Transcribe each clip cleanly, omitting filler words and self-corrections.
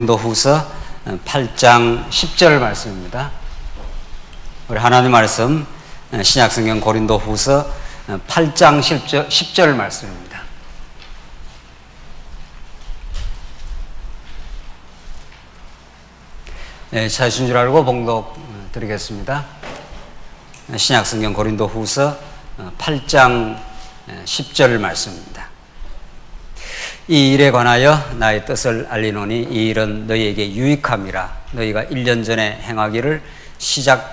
고린도후서 8장 10절 말씀입니다. 우리 하나님 말씀 신약성경 고린도후서 8장 10절 말씀입니다. 네, 찾으신 줄 알고 봉독 드리겠습니다. 신약성경 고린도후서 8장 10절 말씀입니다. 이 일에 관하여 나의 뜻을 알리노니 이 일은 너희에게 유익함이라. 너희가 1년 전에 행하기를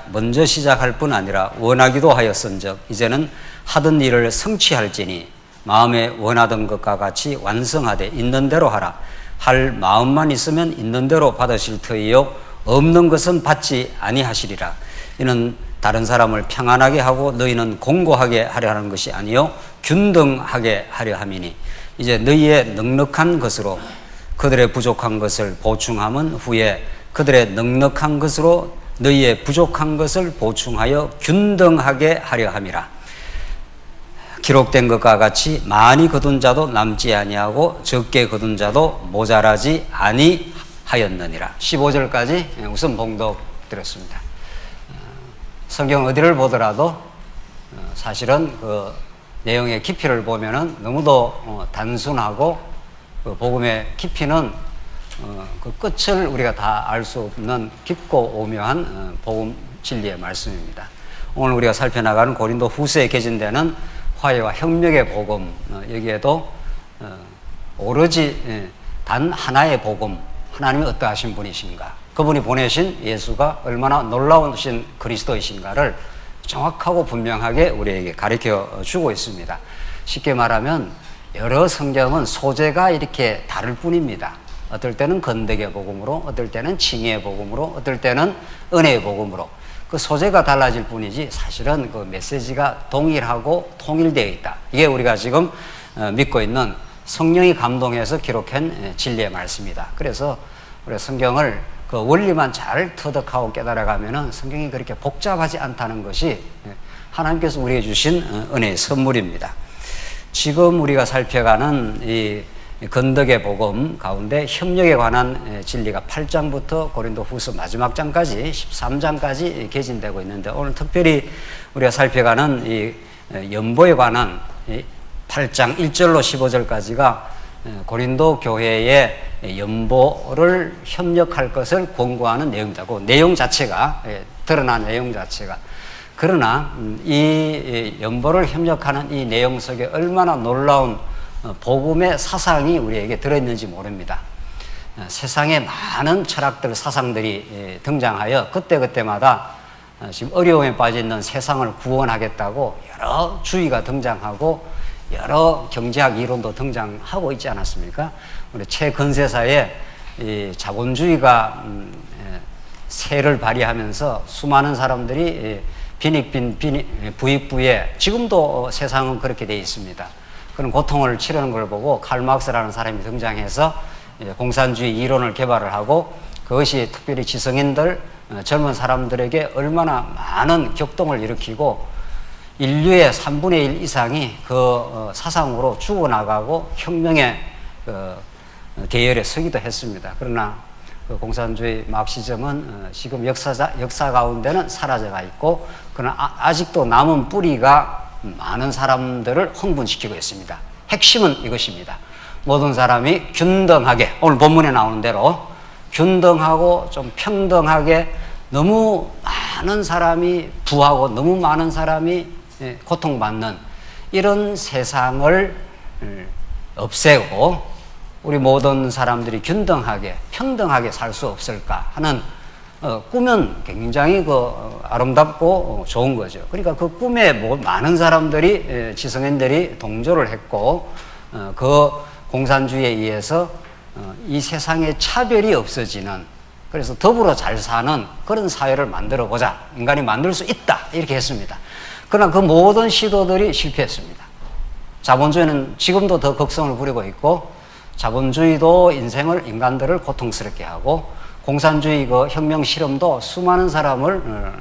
먼저 시작할 뿐 아니라 원하기도 하였은즉 이제는 하던 일을 성취할지니 마음에 원하던 것과 같이 완성하되 있는 대로 하라. 할 마음만 있으면 있는 대로 받으실 터이요 없는 것은 받지 아니하시리라. 이는 다른 사람을 평안하게 하고 너희는 공고하게 하려 하는 것이 아니요 균등하게 하려 함이니 이제 너희의 넉넉한 것으로 그들의 부족한 것을 보충함은 후에 그들의 넉넉한 것으로 너희의 부족한 것을 보충하여 균등하게 하려 함이라. 기록된 것과 같이 많이 거둔 자도 남지 아니하고 적게 거둔 자도 모자라지 아니하였느니라. 15절까지 우선 봉독 드렸습니다. 성경 어디를 보더라도 사실은 그 내용의 깊이를 보면은 너무도 단순하고 그 복음의 깊이는 그 끝을 우리가 다 알 수 없는 깊고 오묘한 복음 진리의 말씀입니다. 오늘 우리가 살펴나가는 고린도 후서에 개진되는 화해와 협력의 복음, 여기에도 오로지 단 하나의 복음, 하나님이 어떠하신 분이신가, 그분이 보내신 예수가 얼마나 놀라우신 그리스도이신가를 정확하고 분명하게 우리에게 가르쳐 주고 있습니다. 쉽게 말하면 여러 성경은 소재가 이렇게 다를 뿐입니다. 어떨 때는 건덕의 복음으로, 어떨 때는 칭의의 복음으로, 어떨 때는 은혜의 복음으로 그 소재가 달라질 뿐이지 사실은 그 메시지가 동일하고 통일되어 있다. 이게 우리가 지금 믿고 있는 성령이 감동해서 기록한 진리의 말씀이다. 그래서 우리가 성경을 그 원리만 잘 터득하고 깨달아가면은 성경이 그렇게 복잡하지 않다는 것이 하나님께서 우리에게 주신 은혜의 선물입니다. 지금 우리가 살펴가는 이 건덕의 복음 가운데 협력에 관한 진리가 8장부터 고린도 후서 마지막 장까지 13장까지 개진되고 있는데 오늘 특별히 우리가 살펴가는 이 연보에 관한 8장 1절로 15절까지가 고린도 교회의 연보를 협력할 것을 권고하는 내용이다. 그 내용 자체가 드러난 내용 자체가 그러나 이 연보를 협력하는 이 내용 속에 얼마나 놀라운 복음의 사상이 우리에게 들어있는지 모릅니다. 세상에 많은 철학들, 사상들이 등장하여 그때그때마다 지금 어려움에 빠져 있는 세상을 구원하겠다고 여러 주의가 등장하고 여러 경제학 이론도 등장하고 있지 않았습니까? 우리 최근세사에 이 자본주의가 세를 발휘하면서 수많은 사람들이 빈익빈 부익부에 지금도 세상은 그렇게 되어 있습니다. 그런 고통을 치르는 걸 보고 칼 막스라는 사람이 등장해서 공산주의 이론을 개발을 하고 그것이 특별히 지성인들, 젊은 사람들에게 얼마나 많은 격동을 일으키고 인류의 3분의 1 이상이 그 사상으로 죽어나가고 혁명의 계열에 서기도 했습니다. 그러나 그 공산주의 마크시즘은 지금 역사 가운데는 사라져가 있고 그러나 아직도 남은 뿌리가 많은 사람들을 흥분시키고 있습니다. 핵심은 이것입니다. 모든 사람이 균등하게, 오늘 본문에 나오는 대로 균등하고 좀 평등하게 너무 많은 사람이 부하고 너무 많은 사람이 고통받는 이런 세상을 없애고 우리 모든 사람들이 균등하게 평등하게 살 수 없을까 하는 꿈은 굉장히 아름답고 좋은 거죠. 그러니까 그 꿈에 많은 사람들이 지성인들이 동조를 했고 그 공산주의에 의해서 이 세상에 차별이 없어지는, 그래서 더불어 잘 사는 그런 사회를 만들어 보자, 인간이 만들 수 있다 이렇게 했습니다. 그러나 그 모든 시도들이 실패했습니다. 자본주의는 지금도 더 극성을 부리고 있고 자본주의도 인간들을 고통스럽게 하고 공산주의 그 혁명 실험도 수많은 사람을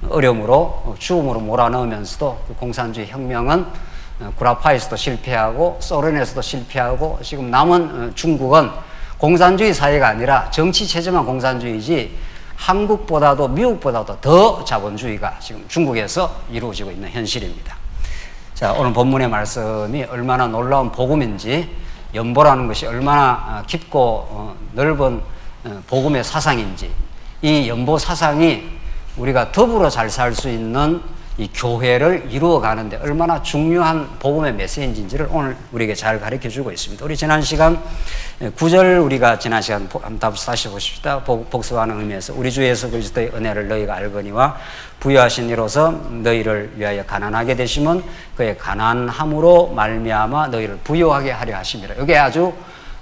어려움으로 죽음으로 몰아넣으면서도 그 공산주의 혁명은 구라파에서도 실패하고 소련에서도 실패하고 지금 남은 중국은 공산주의 사회가 아니라 정치 체제만 공산주의지 한국보다도 미국보다도 더 자본주의가 지금 중국에서 이루어지고 있는 현실입니다. 자, 오늘 본문의 말씀이 얼마나 놀라운 복음인지, 연보라는 것이 얼마나 깊고 넓은 복음의 사상인지, 이 연보 사상이 우리가 더불어 잘 살 수 있는 이 교회를 이루어가는데 얼마나 중요한 복음의 메시지인지를 오늘 우리에게 잘 가르쳐 주고 있습니다. 우리 지난 시간 9절 우리가 지난 시간 한번 다시 보십시다. 복습하는 의미에서 우리 주 예수 그리스도의 은혜를 너희가 알거니와 부여하신 이로서 너희를 위하여 가난하게 되심은 그의 가난함으로 말미암아 너희를 부여하게 하려 하심이라. 이게 아주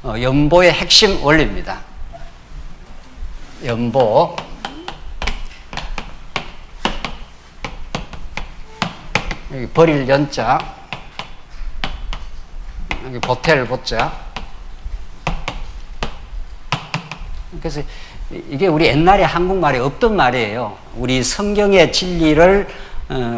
연보의 핵심 원리입니다. 연보. 여기 버릴 연자, 여기 보탤 보자. 그래서 이게 우리 옛날에 한국말에 없던 말이에요. 우리 성경의 진리를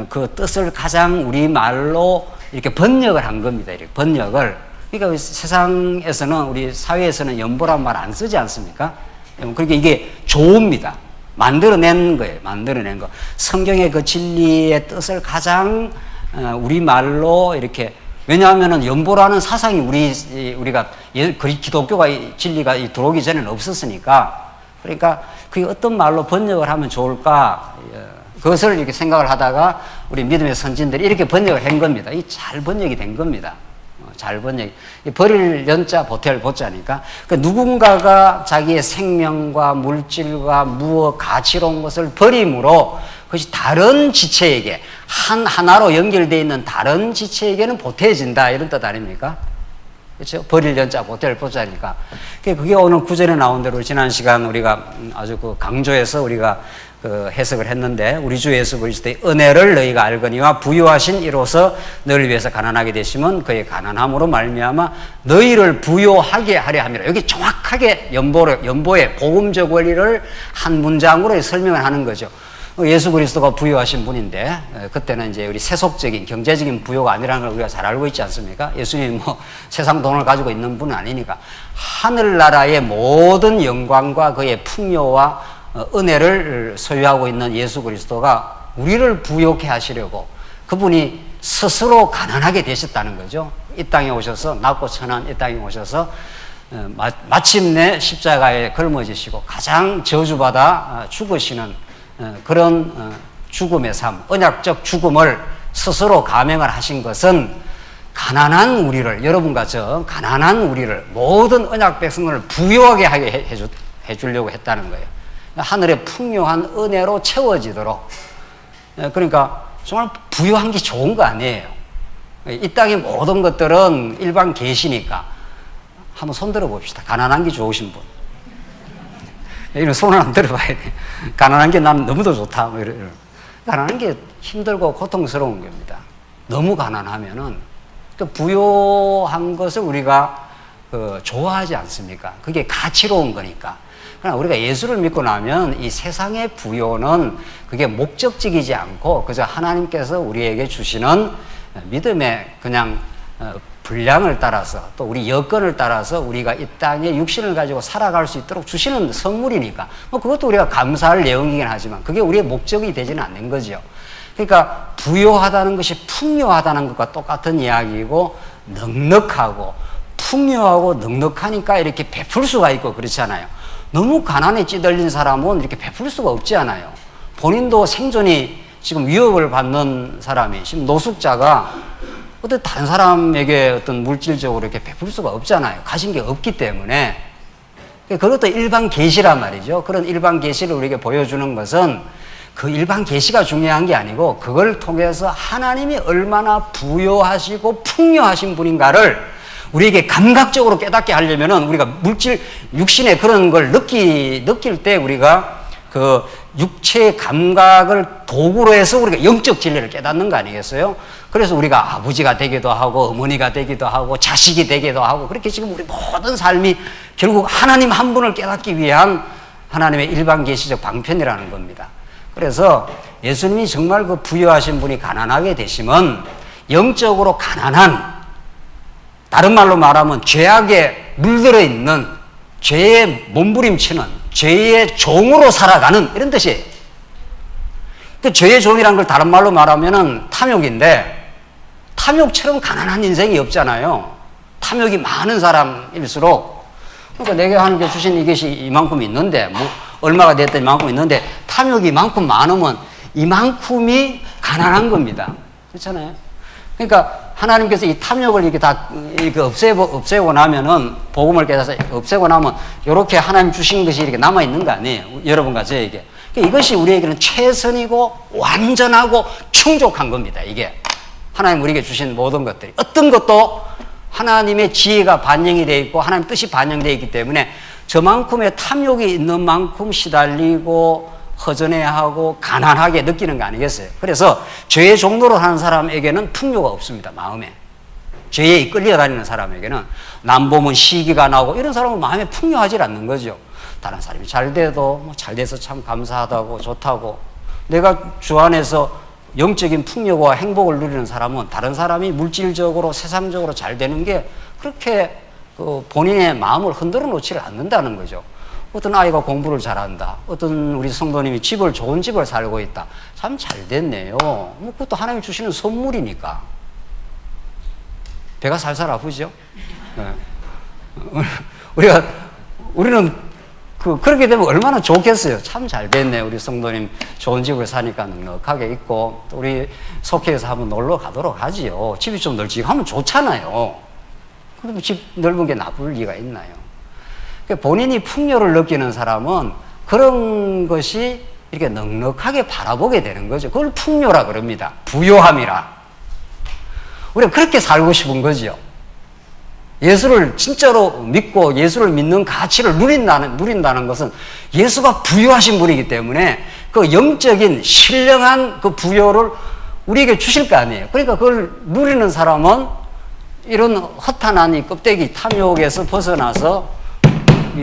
그 뜻을 가장 우리 말로 이렇게 번역을 한 겁니다. 이렇게 번역을. 그러니까 세상에서는, 우리 사회에서는 연보란 말 안 쓰지 않습니까? 그러니까 이게 조입니다. 만들어낸 거예요. 만들어낸 거. 성경의 그 진리의 뜻을 가장 우리 말로 이렇게, 왜냐하면은 연보라는 사상이 우리가 기독교가 진리가 들어오기 전에는 없었으니까, 그러니까 그게 어떤 말로 번역을 하면 좋을까, 그것을 이렇게 생각을 하다가 우리 믿음의 선진들이 이렇게 번역을 한 겁니다. 이 잘 번역이 된 겁니다. 잘 번역. 버릴 연자 보탤 보자니까, 그 누군가가 자기의 생명과 물질과 무엇 가치로운 것을 버림으로 그것이 다른 지체에게, 하나로 연결되어 있는 다른 지체에게는 보태진다, 이런 뜻 아닙니까? 그렇죠? 버릴 연자 보탤 보자니까. 그게 오늘 구절에 나온 대로 지난 시간 우리가 아주 그 강조해서 우리가 그 해석을 했는데, 우리 주 예수 그리스도의 은혜를 너희가 알거니와 부요하신 이로서 너희를 위해서 가난하게 되시면 그의 가난함으로 말미암아 너희를 부요하게 하려 함이라. 여기 정확하게 연보의 복음적 원리를 한 문장으로 설명을 하는 거죠. 예수 그리스도가 부요하신 분인데, 그때는 이제 우리 세속적인 경제적인 부요가 아니라는 걸 우리가 잘 알고 있지 않습니까? 예수님이 뭐 세상 돈을 가지고 있는 분은 아니니까 하늘나라의 모든 영광과 그의 풍요와 은혜를 소유하고 있는 예수 그리스도가 우리를 부요케 하시려고 그분이 스스로 가난하게 되셨다는 거죠. 이 땅에 오셔서, 낮고 천한 이 땅에 오셔서 마침내 십자가에 걸머지시고 가장 저주받아 죽으시는 그런 죽음의 삶, 언약적 죽음을 스스로 감행을 하신 것은 가난한 우리를, 여러분과 저 가난한 우리를, 모든 언약 백성을 부요하게 하게 해주려고 했다는 거예요. 하늘의 풍요한 은혜로 채워지도록. 그러니까 정말 부유한 게 좋은 거 아니에요. 이 땅의 모든 것들은 일반 계시니까. 한번 손 들어 봅시다. 가난한 게 좋으신 분. 이런 손을 한번 들어봐야 돼. 가난한 게 난 너무도 좋다. 뭐 이런. 가난한 게 힘들고 고통스러운 겁니다. 너무 가난하면은 그 부요한 것을 우리가 좋아하지 않습니까? 그게 가치로운 거니까. 그러나 우리가 예수를 믿고 나면 이 세상의 부요는 그게 목적적이지 않고 그저 하나님께서 우리에게 주시는 믿음의 그냥 분량을 따라서, 또 우리 여건을 따라서 우리가 이 땅에 육신을 가지고 살아갈 수 있도록 주시는 선물이니까 뭐 그것도 우리가 감사할 내용이긴 하지만 그게 우리의 목적이 되지는 않는 거죠. 그러니까 부요하다는 것이 풍요하다는 것과 똑같은 이야기이고, 넉넉하고 풍요하고 넉넉하니까 이렇게 베풀 수가 있고 그렇잖아요. 너무 가난에 찌들린 사람은 이렇게 베풀 수가 없지 않아요. 본인도 생존이 지금 위협을 받는 사람이, 지금 노숙자가 어떤 다른 사람에게 어떤 물질적으로 이렇게 베풀 수가 없잖아요. 가진 게 없기 때문에. 그것도 일반 계시란 말이죠. 그런 일반 계시를 우리에게 보여주는 것은 그 일반 계시가 중요한 게 아니고, 그걸 통해서 하나님이 얼마나 부요하시고 풍요하신 분인가를 우리에게 감각적으로 깨닫게 하려면은 우리가 물질, 육신의 그런 걸 느낄 때 우리가 그 육체의 감각을 도구로 해서 우리가 영적 진리를 깨닫는 거 아니겠어요? 그래서 우리가 아버지가 되기도 하고, 어머니가 되기도 하고, 자식이 되기도 하고, 그렇게 지금 우리 모든 삶이 결국 하나님 한 분을 깨닫기 위한 하나님의 일반 계시적 방편이라는 겁니다. 그래서 예수님이 정말 그 부유하신 분이 가난하게 되시면 영적으로 가난한, 다른 말로 말하면 죄악에 물들어 있는 죄에 몸부림치는 죄의 종으로 살아가는 이런 뜻이에요. 그 죄의 종이란 걸 다른 말로 말하면은 탐욕인데, 탐욕처럼 가난한 인생이 없잖아요. 탐욕이 많은 사람일수록, 그러니까 내게 하나님께 주신 이것이 이만큼 있는데, 뭐 얼마가 됐든 이만큼 있는데 탐욕이 이만큼 많으면 이만큼이 가난한 겁니다. 그렇잖아요. 그러니까 하나님께서 이 탐욕을 이렇게 다 이렇게 없애고 나면은, 복음을 깨닫아서 없애고 나면 이렇게 하나님 주신 것이 이렇게 남아 있는 거 아니에요. 여러분과 저에게. 그러니까 이것이 우리에게는 최선이고 완전하고 충족한 겁니다. 이게 하나님 우리에게 주신 모든 것들이, 어떤 것도 하나님의 지혜가 반영이 되어 있고 하나님 뜻이 반영되어 있기 때문에 저만큼의 탐욕이 있는 만큼 시달리고 허전해하고 가난하게 느끼는 거 아니겠어요? 그래서 죄의 종로로 하는 사람에게는 풍요가 없습니다. 마음에. 죄에 끌려다니는 사람에게는 남 보면 시기가 나고 이런 사람은 마음에 풍요하지 않는 거죠. 다른 사람이 잘 돼도 뭐 잘 돼서 참 감사하다고 좋다고, 내가 주 안에서 영적인 풍요와 행복을 누리는 사람은 다른 사람이 물질적으로 세상적으로 잘 되는 게 그렇게 그 본인의 마음을 흔들어 놓지를 않는다는 거죠. 어떤 아이가 공부를 잘한다, 어떤 우리 성도님이 좋은 집을 살고 있다, 참 잘 됐네요. 뭐 그것도 하나님이 주시는 선물이니까. 배가 살살 아프죠? 네. 우리는 그렇게 되면 얼마나 좋겠어요. 참 잘 됐네. 우리 성도님 좋은 집을 사니까 넉넉하게 있고, 우리 속회에서 한번 놀러 가도록 하지요. 집이 좀 널찍하면 좋잖아요. 그럼 집 넓은 게 나쁠 리가 있나요? 본인이 풍요를 느끼는 사람은 그런 것이 이렇게 넉넉하게 바라보게 되는 거죠. 그걸 풍요라 그럽니다. 부요함이라. 우리가 그렇게 살고 싶은 거죠. 예수를 진짜로 믿고 예수를 믿는 가치를 누린다는 것은 예수가 부유하신 분이기 때문에 그 영적인 신령한 그 부요를 우리에게 주실 거 아니에요. 그러니까 그걸 누리는 사람은 이런 허탄한 이 껍데기 탐욕에서 벗어나서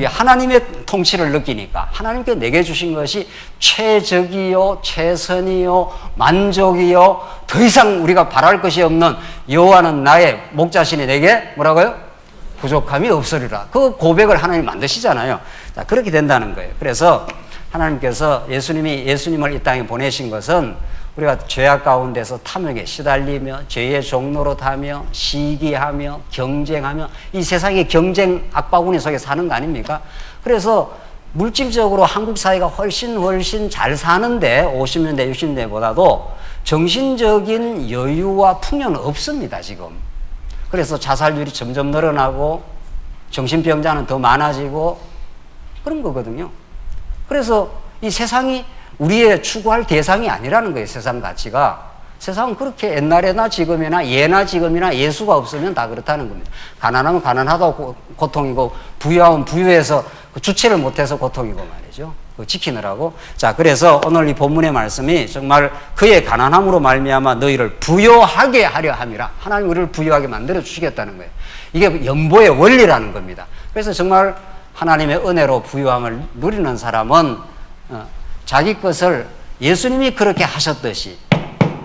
하나님의 통치를 느끼니까, 하나님께 내게 주신 것이 최적이요, 최선이요, 만족이요, 더 이상 우리가 바랄 것이 없는, 여호와는 나의 목자시니 내게 뭐라고요? 부족함이 없으리라. 그 고백을 하나님 만드시잖아요. 자, 그렇게 된다는 거예요. 그래서 하나님께서 예수님을 이 땅에 보내신 것은 우리가 죄악 가운데서 탐욕에 시달리며 죄의 종로로 타며 시기하며 경쟁하며 이 세상의 경쟁 악바구니 속에 사는 거 아닙니까? 그래서 물질적으로 한국 사회가 훨씬 잘 사는데 50년대 60년대보다도 정신적인 여유와 풍요는 없습니다. 지금. 그래서 자살률이 점점 늘어나고 정신병자는 더 많아지고 그런 거거든요. 그래서 이 세상이 우리의 추구할 대상이 아니라는 거예요. 세상 가치가. 세상은 그렇게 옛날에나 지금이나 예나 지금이나 예수가 없으면 다 그렇다는 겁니다. 가난하면 가난하다고 고통이고, 부유하면 부유해서 주체를 못해서 고통이고 말이죠. 지키느라고. 자, 그래서 오늘 이 본문의 말씀이 정말 그의 가난함으로 말미암아 너희를 부유하게 하려 함이라. 하나님 우리를 부유하게 만들어 주시겠다는 거예요. 이게 연보의 원리라는 겁니다. 그래서 정말 하나님의 은혜로 부유함을 누리는 사람은 자기 것을 예수님이 그렇게 하셨듯이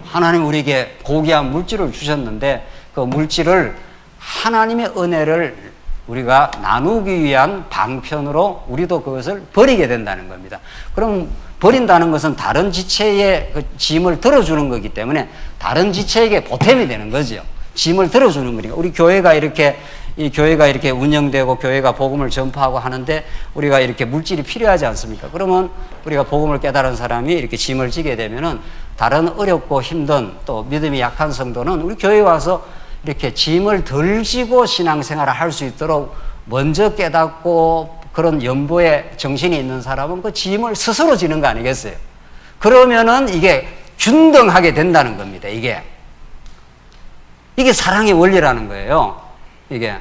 하나님 우리에게 고귀한 물질을 주셨는데 그 물질을 하나님의 은혜를 우리가 나누기 위한 방편으로 우리도 그것을 버리게 된다는 겁니다. 그럼 버린다는 것은 다른 지체의 그 짐을 들어주는 거기 때문에 다른 지체에게 보탬이 되는 거죠. 짐을 들어주는 거니까. 우리 교회가 이렇게 운영되고 교회가 복음을 전파하고 하는데 우리가 이렇게 물질이 필요하지 않습니까? 그러면 우리가 복음을 깨달은 사람이 이렇게 짐을 지게 되면은 다른 어렵고 힘든 또 믿음이 약한 성도는 우리 교회에 와서 이렇게 짐을 덜 지고 신앙생활을 할 수 있도록 먼저 깨닫고 그런 연보의 정신이 있는 사람은 그 짐을 스스로 지는 거 아니겠어요? 그러면은 이게 균등하게 된다는 겁니다. 이게 사랑의 원리라는 거예요. 이게.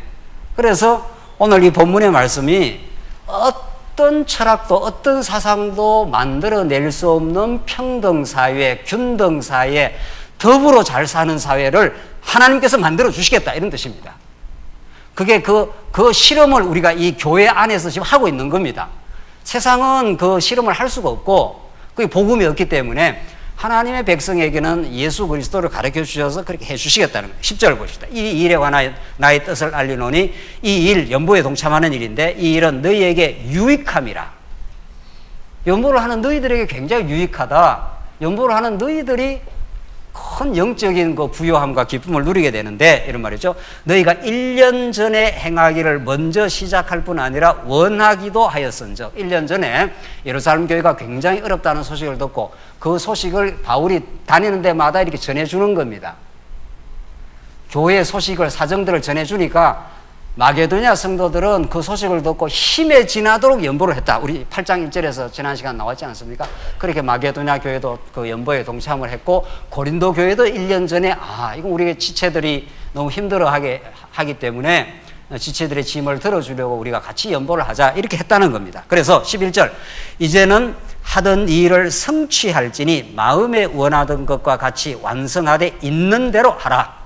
그래서 오늘 이 본문의 말씀이 어떤 철학도 어떤 사상도 만들어낼 수 없는 평등사회, 균등사회, 더불어 잘 사는 사회를 하나님께서 만들어 주시겠다 이런 뜻입니다. 그게 그 실험을 우리가 이 교회 안에서 지금 하고 있는 겁니다. 세상은 그 실험을 할 수가 없고 그게 복음이 없기 때문에 하나님의 백성에게는 예수 그리스도를 가르쳐 주셔서 그렇게 해 주시겠다는 거예요. 10절을 보십시다. 이 일에 관하여 나의 뜻을 알리노니 이 일, 연보에 동참하는 일인데 이 일은 너희에게 유익함이라. 연보를 하는 너희들에게 굉장히 유익하다. 연보를 하는 너희들이 큰 영적인 그 부요함과 기쁨을 누리게 되는데 이런 말이죠. 너희가 1년 전에 행하기를 먼저 시작할 뿐 아니라 원하기도 하였은즉 1년 전에 예루살렘 교회가 굉장히 어렵다는 소식을 듣고 그 소식을 바울이 다니는 데마다 이렇게 전해주는 겁니다. 교회의 소식을 사정들을 전해주니까 마게도냐 성도들은 그 소식을 듣고 힘에 지나도록 연보를 했다. 우리 8장 1절에서 지난 시간 나왔지 않습니까? 그렇게 마게도냐 교회도 그 연보에 동참을 했고 고린도 교회도 1년 전에 이거 우리 지체들이 너무 힘들어하게 하기 때문에 지체들의 짐을 들어주려고 우리가 같이 연보를 하자 이렇게 했다는 겁니다. 그래서 11절 이제는 하던 일을 성취할지니 마음에 원하던 것과 같이 완성하되 있는 대로 하라.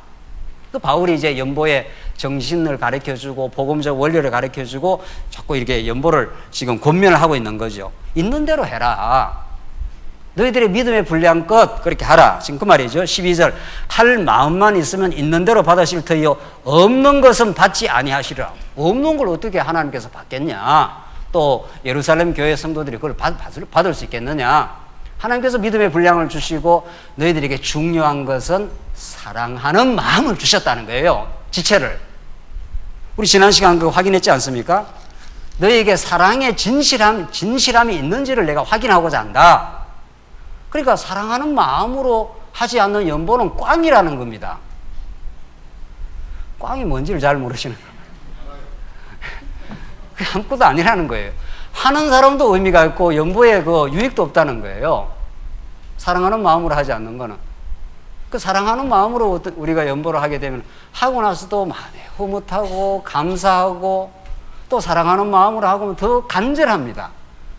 그 바울이 이제 연보의 정신을 가르쳐주고 복음적 원리를 가르쳐주고 자꾸 이렇게 연보를 지금 권면을 하고 있는 거죠. 있는 대로 해라. 너희들의 믿음의 분량껏 그렇게 하라. 지금 그 말이죠. 12절 할 마음만 있으면 있는 대로 받으실 터이요 없는 것은 받지 아니하시리라. 없는 걸 어떻게 하나님께서 받겠냐. 또 예루살렘 교회 성도들이 그걸 받을 수 있겠느냐. 하나님께서 믿음의 분량을 주시고 너희들에게 중요한 것은 사랑하는 마음을 주셨다는 거예요. 지체를. 우리 지난 시간 그거 확인했지 않습니까? 너희에게 사랑의 진실함이 있는지를 내가 확인하고자 한다. 그러니까 사랑하는 마음으로 하지 않는 연보는 꽝이라는 겁니다. 꽝이 뭔지를 잘 모르시는 거예요. 그게 아무것도 아니라는 거예요. 하는 사람도 의미가 있고 연보에 그 유익도 없다는 거예요. 사랑하는 마음으로 하지 않는 거는. 그 사랑하는 마음으로 우리가 연보를 하게 되면 하고 나서도 마음에 흐뭇하고 감사하고 또 사랑하는 마음으로 하고 더 간절합니다.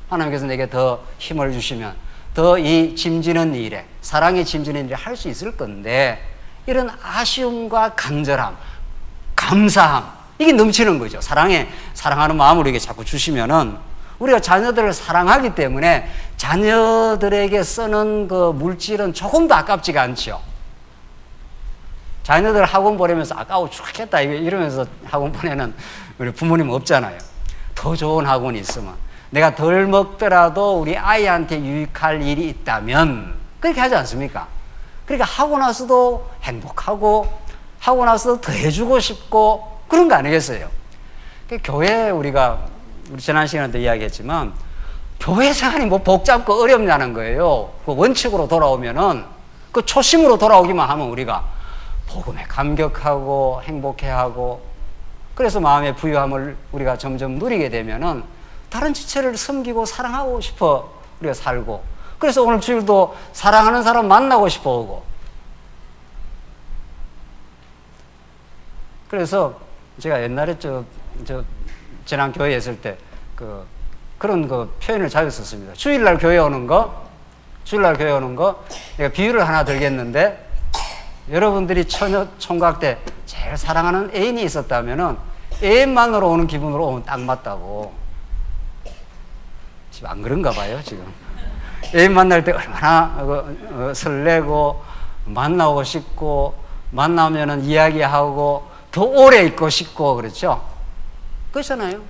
하나님께서 내게 더 힘을 주시면 더 이 짐지는 일에 사랑의 짐지는 일을 할 수 있을 건데 이런 아쉬움과 간절함, 감사함 이게 넘치는 거죠. 사랑하는 마음으로 이게 자꾸 주시면은 우리가 자녀들을 사랑하기 때문에 자녀들에게 쓰는 그 물질은 조금도 아깝지가 않죠. 자녀들 학원 보내면서 아까워 죽겠다 이러면서 학원 보내는 우리 부모님 없잖아요. 더 좋은 학원이 있으면 내가 덜 먹더라도 우리 아이한테 유익할 일이 있다면 그렇게 하지 않습니까? 그러니까 하고 나서도 행복하고 하고 나서도 더 해주고 싶고 그런 거 아니겠어요? 교회 우리 지난 시간에도 이야기했지만 교회 생활이 뭐 복잡고 어렵냐는 거예요. 그 원칙으로 돌아오면은 그 초심으로 돌아오기만 하면 우리가 복음에 감격하고 행복해하고 그래서 마음의 부유함을 우리가 점점 누리게 되면은 다른 지체를 섬기고 사랑하고 싶어 우리가 살고 그래서 오늘 주일도 사랑하는 사람 만나고 싶어 오고 그래서 제가 옛날에 지난 교회에 있을 때 그런 표현을 자주 썼습니다. 주일날 교회 오는 거 내가 비유를 하나 들겠는데 여러분들이 처녀 총각 때 제일 사랑하는 애인이 있었다면은 애인만으로 오는 기분으로 오면 딱 맞다고. 지금 안 그런가 봐요, 지금. 애인 만날 때 얼마나 설레고 만나고 싶고 만나면은 이야기하고 더 오래 있고 싶고 그렇죠? 그렇잖아요.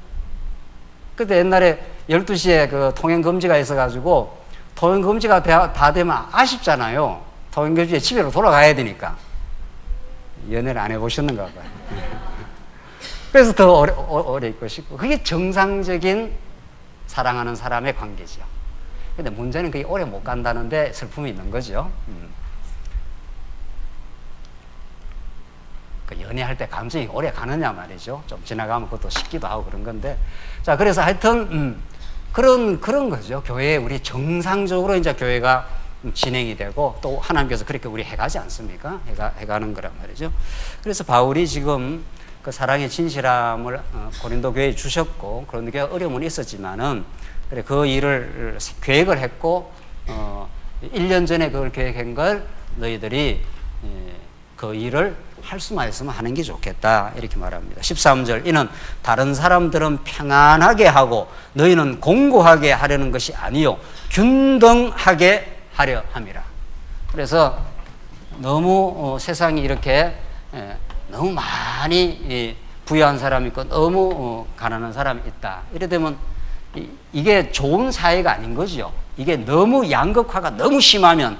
그때 옛날에 12시에 그 통행금지가 있어가지고 통행금지가 다 되면 아쉽잖아요. 통행금지에 집에로 돌아가야 되니까. 연애를 안 해보셨는가 봐요. 그래서 더 오래 있고 싶고 그게 정상적인 사랑하는 사람의 관계죠. 근데 문제는 그게 오래 못 간다는데 슬픔이 있는 거죠. 그 연애할 때 감정이 오래 가느냐 말이죠. 좀 지나가면 그것도 식기도 하고 그런 건데. 자, 그래서 하여튼, 그런 거죠. 교회에 우리 정상적으로 이제 교회가 진행이 되고 또 하나님께서 그렇게 우리 해가지 않습니까? 해가는 거란 말이죠. 그래서 바울이 지금 그 사랑의 진실함을 고린도 교회에 주셨고 그런 게 어려움은 있었지만은 그래 그 일을 계획을 했고 1년 전에 그걸 계획한 걸 너희들이 그 일을 할 수만 있으면 하는 게 좋겠다 이렇게 말합니다. 13절 이는 다른 사람들은 평안하게 하고 너희는 공고하게 하려는 것이 아니요 균등하게 하려 함이라. 그래서 너무 세상이 이렇게 너무 많이 부유한 사람이 있고 너무 가난한 사람이 있다. 이래 되면 이게 좋은 사회가 아닌 거죠. 이게 너무 양극화가 너무 심하면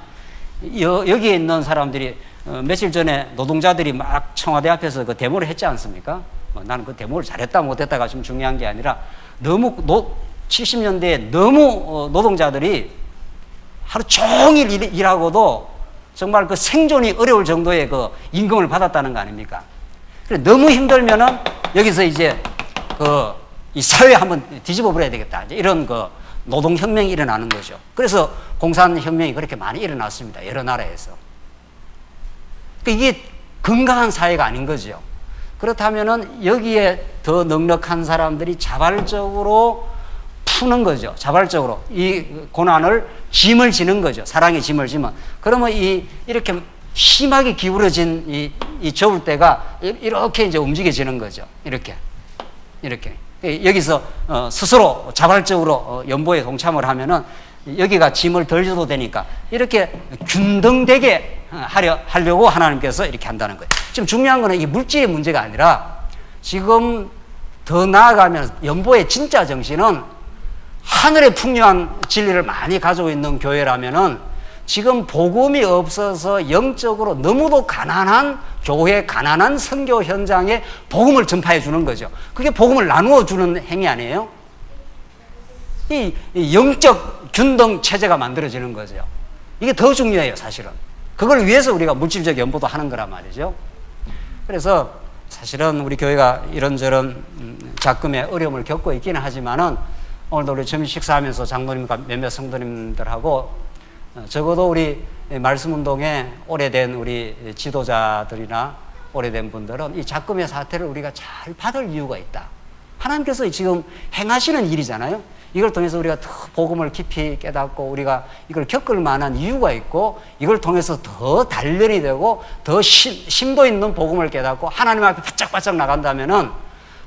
여기에 있는 사람들이 며칠 전에 노동자들이 막 청와대 앞에서 그 데모를 했지 않습니까? 나는 그 데모를 잘했다 못했다가 좀 중요한 게 아니라 너무 70년대에 너무 노동자들이 하루 종일 일하고도 정말 그 생존이 어려울 정도의 그 임금을 받았다는 거 아닙니까? 그래 너무 힘들면은 여기서 이제 이 사회 한번 뒤집어 버려야 되겠다. 이제 이런 그 노동혁명이 일어나는 거죠. 그래서 공산혁명이 그렇게 많이 일어났습니다. 여러 나라에서. 이게 건강한 사회가 아닌 거죠. 그렇다면은 여기에 더 넉넉한 사람들이 자발적으로 푸는 거죠. 자발적으로 이 고난을 짐을 지는 거죠. 사랑의 짐을 지면. 그러면 이렇게 심하게 기울어진 이 저울대가 이렇게 이제 움직여지는 거죠. 이렇게. 여기서 스스로 자발적으로 연보에 동참을 하면은 여기가 짐을 덜 져도 되니까 이렇게 균등되게 하려고 하나님께서 이렇게 한다는 거예요. 지금 중요한 거는 이게 물질의 문제가 아니라 지금 더 나아가면 연보의 진짜 정신은 하늘의 풍요한 진리를 많이 가지고 있는 교회라면은 지금 복음이 없어서 영적으로 너무도 가난한 교회, 가난한 선교 현장에 복음을 전파해 주는 거죠. 그게 복음을 나누어 주는 행위 아니에요? 이 영적 균등 체제가 만들어지는 거죠. 이게 더 중요해요, 사실은. 그걸 위해서 우리가 물질적 연보도 하는 거란 말이죠. 그래서 사실은 우리 교회가 이런저런 자금의 어려움을 겪고 있기는 하지만은 오늘도 우리 점심 식사하면서 장로님과 몇몇 성도님들하고 적어도 우리 말씀운동에 오래된 우리 지도자들이나 오래된 분들은 이 자금의 사태를 우리가 잘 받을 이유가 있다. 하나님께서 지금 행하시는 일이잖아요. 이걸 통해서 우리가 더 복음을 깊이 깨닫고 우리가 이걸 겪을 만한 이유가 있고 이걸 통해서 더 단련이 되고 더 심도 있는 복음을 깨닫고 하나님 앞에 바짝바짝 나간다면은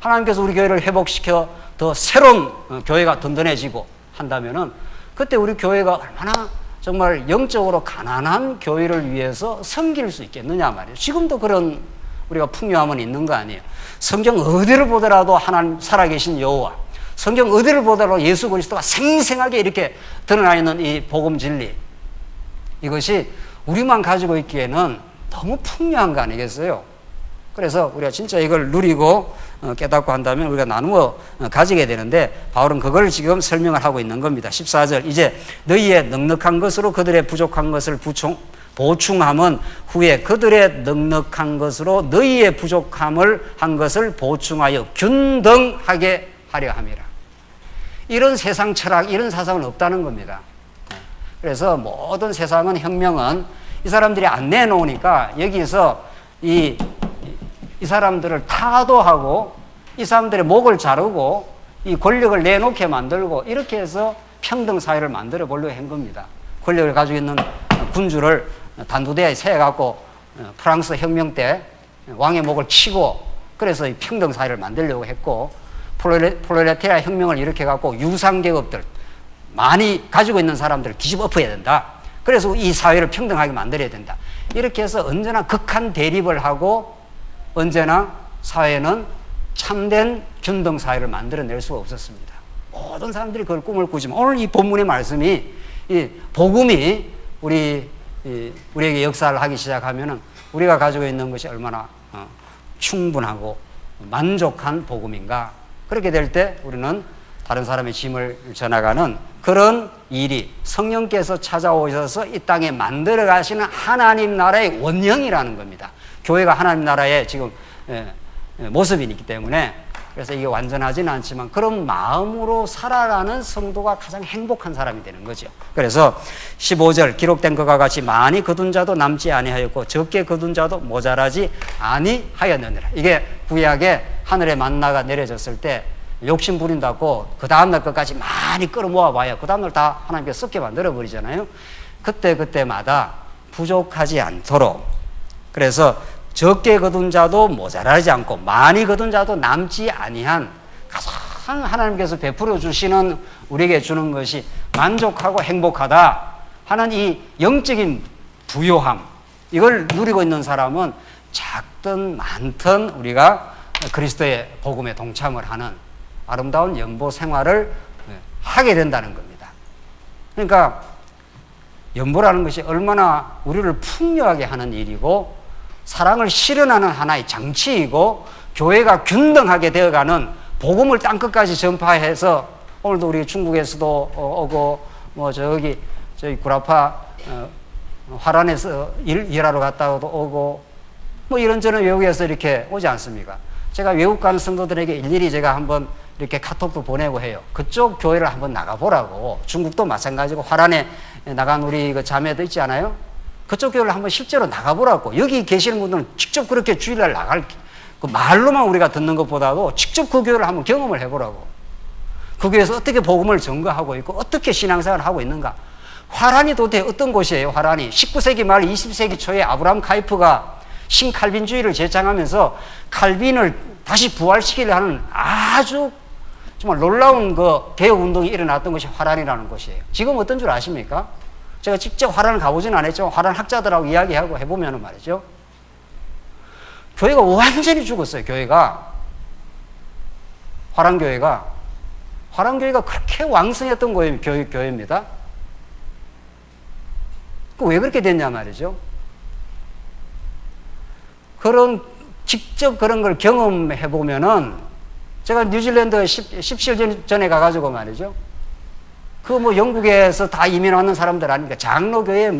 하나님께서 우리 교회를 회복시켜 더 새로운 교회가 든든해지고 한다면은 그때 우리 교회가 얼마나 정말 영적으로 가난한 교회를 위해서 섬길 수 있겠느냐 말이에요. 지금도 그런 우리가 풍요함은 있는 거 아니에요. 성경 어디를 보더라도 하나님 살아계신 여호와, 성경 어디를 보더라도 예수 그리스도가 생생하게 이렇게 드러나 있는 이 복음 진리, 이것이 우리만 가지고 있기에는 너무 풍요한 거 아니겠어요? 그래서 우리가 진짜 이걸 누리고 깨닫고 한다면 우리가 나누어 가지게 되는데 바울은 그걸 지금 설명을 하고 있는 겁니다. 14절 이제 너희의 넉넉한 것으로 그들의 부족한 것을 보충함은 후에 그들의 넉넉한 것으로 너희의 부족함을 한 것을 보충하여 균등하게 하려 함이라. 이런 세상 철학, 이런 사상은 없다는 겁니다. 그래서 모든 세상은 혁명은 이 사람들이 안 내놓으니까 여기서 이 사람들을 타도하고 이 사람들의 목을 자르고 이 권력을 내놓게 만들고 이렇게 해서 평등 사회를 만들어 보려고 한 겁니다. 권력을 가지고 있는 군주를 단두대에 세워갖고 프랑스 혁명 때 왕의 목을 치고 그래서 이 평등 사회를 만들려고 했고 프롤레타리아 혁명을 이렇게 갖고 유상계급들 많이 가지고 있는 사람들을 뒤집어 엎어야 된다. 그래서 이 사회를 평등하게 만들어야 된다. 이렇게 해서 언제나 극한 대립을 하고 언제나 사회는 참된 균등 사회를 만들어낼 수가 없었습니다. 모든 사람들이 그걸 꿈을 꾸지만 오늘 이 본문의 말씀이 이 복음이 우리에게 역사를 하기 시작하면은 우리가 가지고 있는 것이 얼마나 충분하고 만족한 복음인가. 그렇게 될 때 우리는 다른 사람의 짐을 전해가는 그런 일이 성령께서 찾아오셔서 이 땅에 만들어 가시는 하나님 나라의 원형이라는 겁니다. 교회가 하나님 나라의 지금 모습이기 때문에 그래서 이게 완전하지는 않지만 그런 마음으로 살아가는 성도가 가장 행복한 사람이 되는 거죠. 그래서 15절 기록된 것과 같이 많이 거둔 자도 남지 아니하였고 적게 거둔 자도 모자라지 아니하였느니라. 이게 구약에 하늘의 만나가 내려졌을 때 욕심 부린다고 그 다음날 것까지 많이 끌어모아 봐야 그 다음날 다 하나님께서 썩게 만들어 버리잖아요. 그때마다 부족하지 않도록 그래서 적게 거둔 자도 모자라지 않고 많이 거둔 자도 남지 아니한 가장 하나님께서 베풀어 주시는 우리에게 주는 것이 만족하고 행복하다 하는 이 영적인 부요함, 이걸 누리고 있는 사람은 작든 많든 우리가 그리스도의 복음에 동참을 하는 아름다운 연보 생활을 하게 된다는 겁니다. 그러니까 연보라는 것이 얼마나 우리를 풍요하게 하는 일이고 사랑을 실현하는 하나의 장치이고 교회가 균등하게 되어가는 복음을 땅끝까지 전파해서 오늘도 우리 중국에서도 오고 저희 구라파 화란에서 일하러 갔다가도 오고 이런저런 외국에서 이렇게 오지 않습니까? 제가 외국 가는 성도들에게 일일이 제가 한번 이렇게 카톡도 보내고 해요. 그쪽 교회를 한번 나가보라고. 중국도 마찬가지고 화란에 나간 우리 그 자매도 있지 않아요? 그쪽 교회를 한번 실제로 나가보라고. 여기 계시는 분들은 직접 그렇게 주일날 나갈, 그 말로만 우리가 듣는 것보다도 직접 그 교회를 한번 경험을 해보라고. 그 교회에서 어떻게 복음을 전거하고 있고 어떻게 신앙생활을 하고 있는가. 화란이 도대체 어떤 곳이에요? 화란이 19세기 말 20세기 초에 아브라함 카이프가 신칼빈주의를 제창하면서 칼빈을 다시 부활시키려 하는 아주 정말 놀라운 그 개혁운동이 일어났던 것이 화란이라는 곳이에요. 지금 어떤 줄 아십니까? 제가 직접 화란을 가보지는 않았지만 화란 학자들하고 이야기하고 해보면 말이죠. 교회가 완전히 죽었어요. 교회가. 화란교회가 그렇게 왕성했던 교회입니다. 왜 그렇게 됐냐 말이죠. 직접 그런 걸 경험해 보면은, 제가 뉴질랜드 17년 전에 가가지고 말이죠. 영국에서 다 이민 왔는 사람들 아닙니까? 장로교회,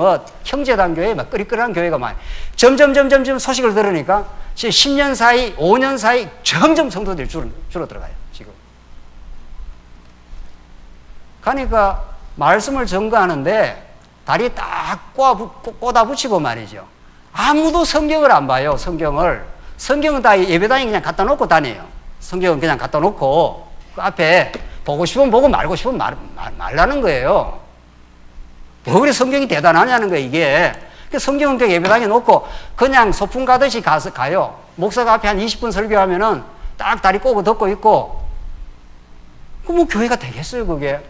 형제단 교회, 끄리끄리한 교회가 많아요. 점점 소식을 들으니까 10년 사이, 5년 사이 점점 성도들이 줄어들어가요, 지금. 가니까 말씀을 전거하는데 다리 딱 꽂아 붙이고 말이죠. 아무도 성경을 안 봐요, 성경은 다 예배당에 그냥 갖다 놓고 다녀요. 성경은 그냥 갖다 놓고 그 앞에 보고 싶으면 보고 말고 싶으면 말라는 거예요. 뭐 그래 성경이 대단하냐는 거예요, 이게. 성경은 그냥 예배당에 놓고 그냥 소풍 가듯이 가요. 목사가 앞에 한 20분 설교하면은 딱 다리 꼬고 듣고 있고, 그 교회가 되겠어요, 그게?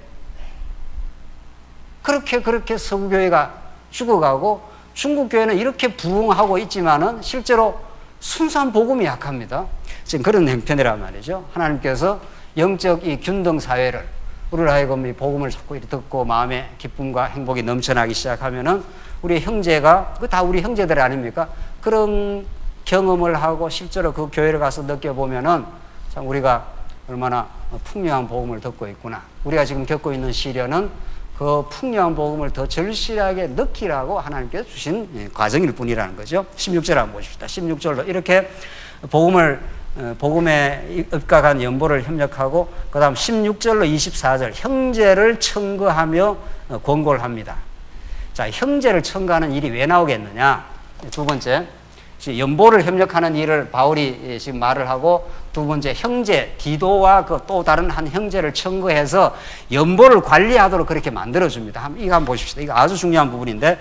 그렇게 서구교회가 죽어가고, 중국교회는 이렇게 부흥하고 있지만은 실제로 순수한 복음이 약합니다. 지금 그런 형편이란 말이죠. 하나님께서 영적 이 균등 사회를, 우리를 하여금 이 복음을 자꾸 이렇게 듣고 마음의 기쁨과 행복이 넘쳐나기 시작하면은 우리 형제가, 그 다 우리 형제들 아닙니까? 그런 경험을 하고 실제로 그 교회를 가서 느껴보면은 참 우리가 얼마나 풍요한 복음을 듣고 있구나. 우리가 지금 겪고 있는 시련은 그 풍요한 복음을 더 절실하게 느끼라고 하나님께서 주신 과정일 뿐이라는 거죠. 16절 한번 보십시다. 16절로 이렇게 복음에 입각한 연보를 협력하고, 그 다음 16절로 24절 형제를 청구하며 권고를 합니다. 자, 형제를 청구하는 일이 왜 나오겠느냐? 두 번째, 연보를 협력하는 일을 바울이 지금 말을 하고, 두 번째 형제 디도와 그 또 다른 한 형제를 청구해서 연보를 관리하도록 그렇게 만들어줍니다. 이거 한번 보십시다. 이거 아주 중요한 부분인데,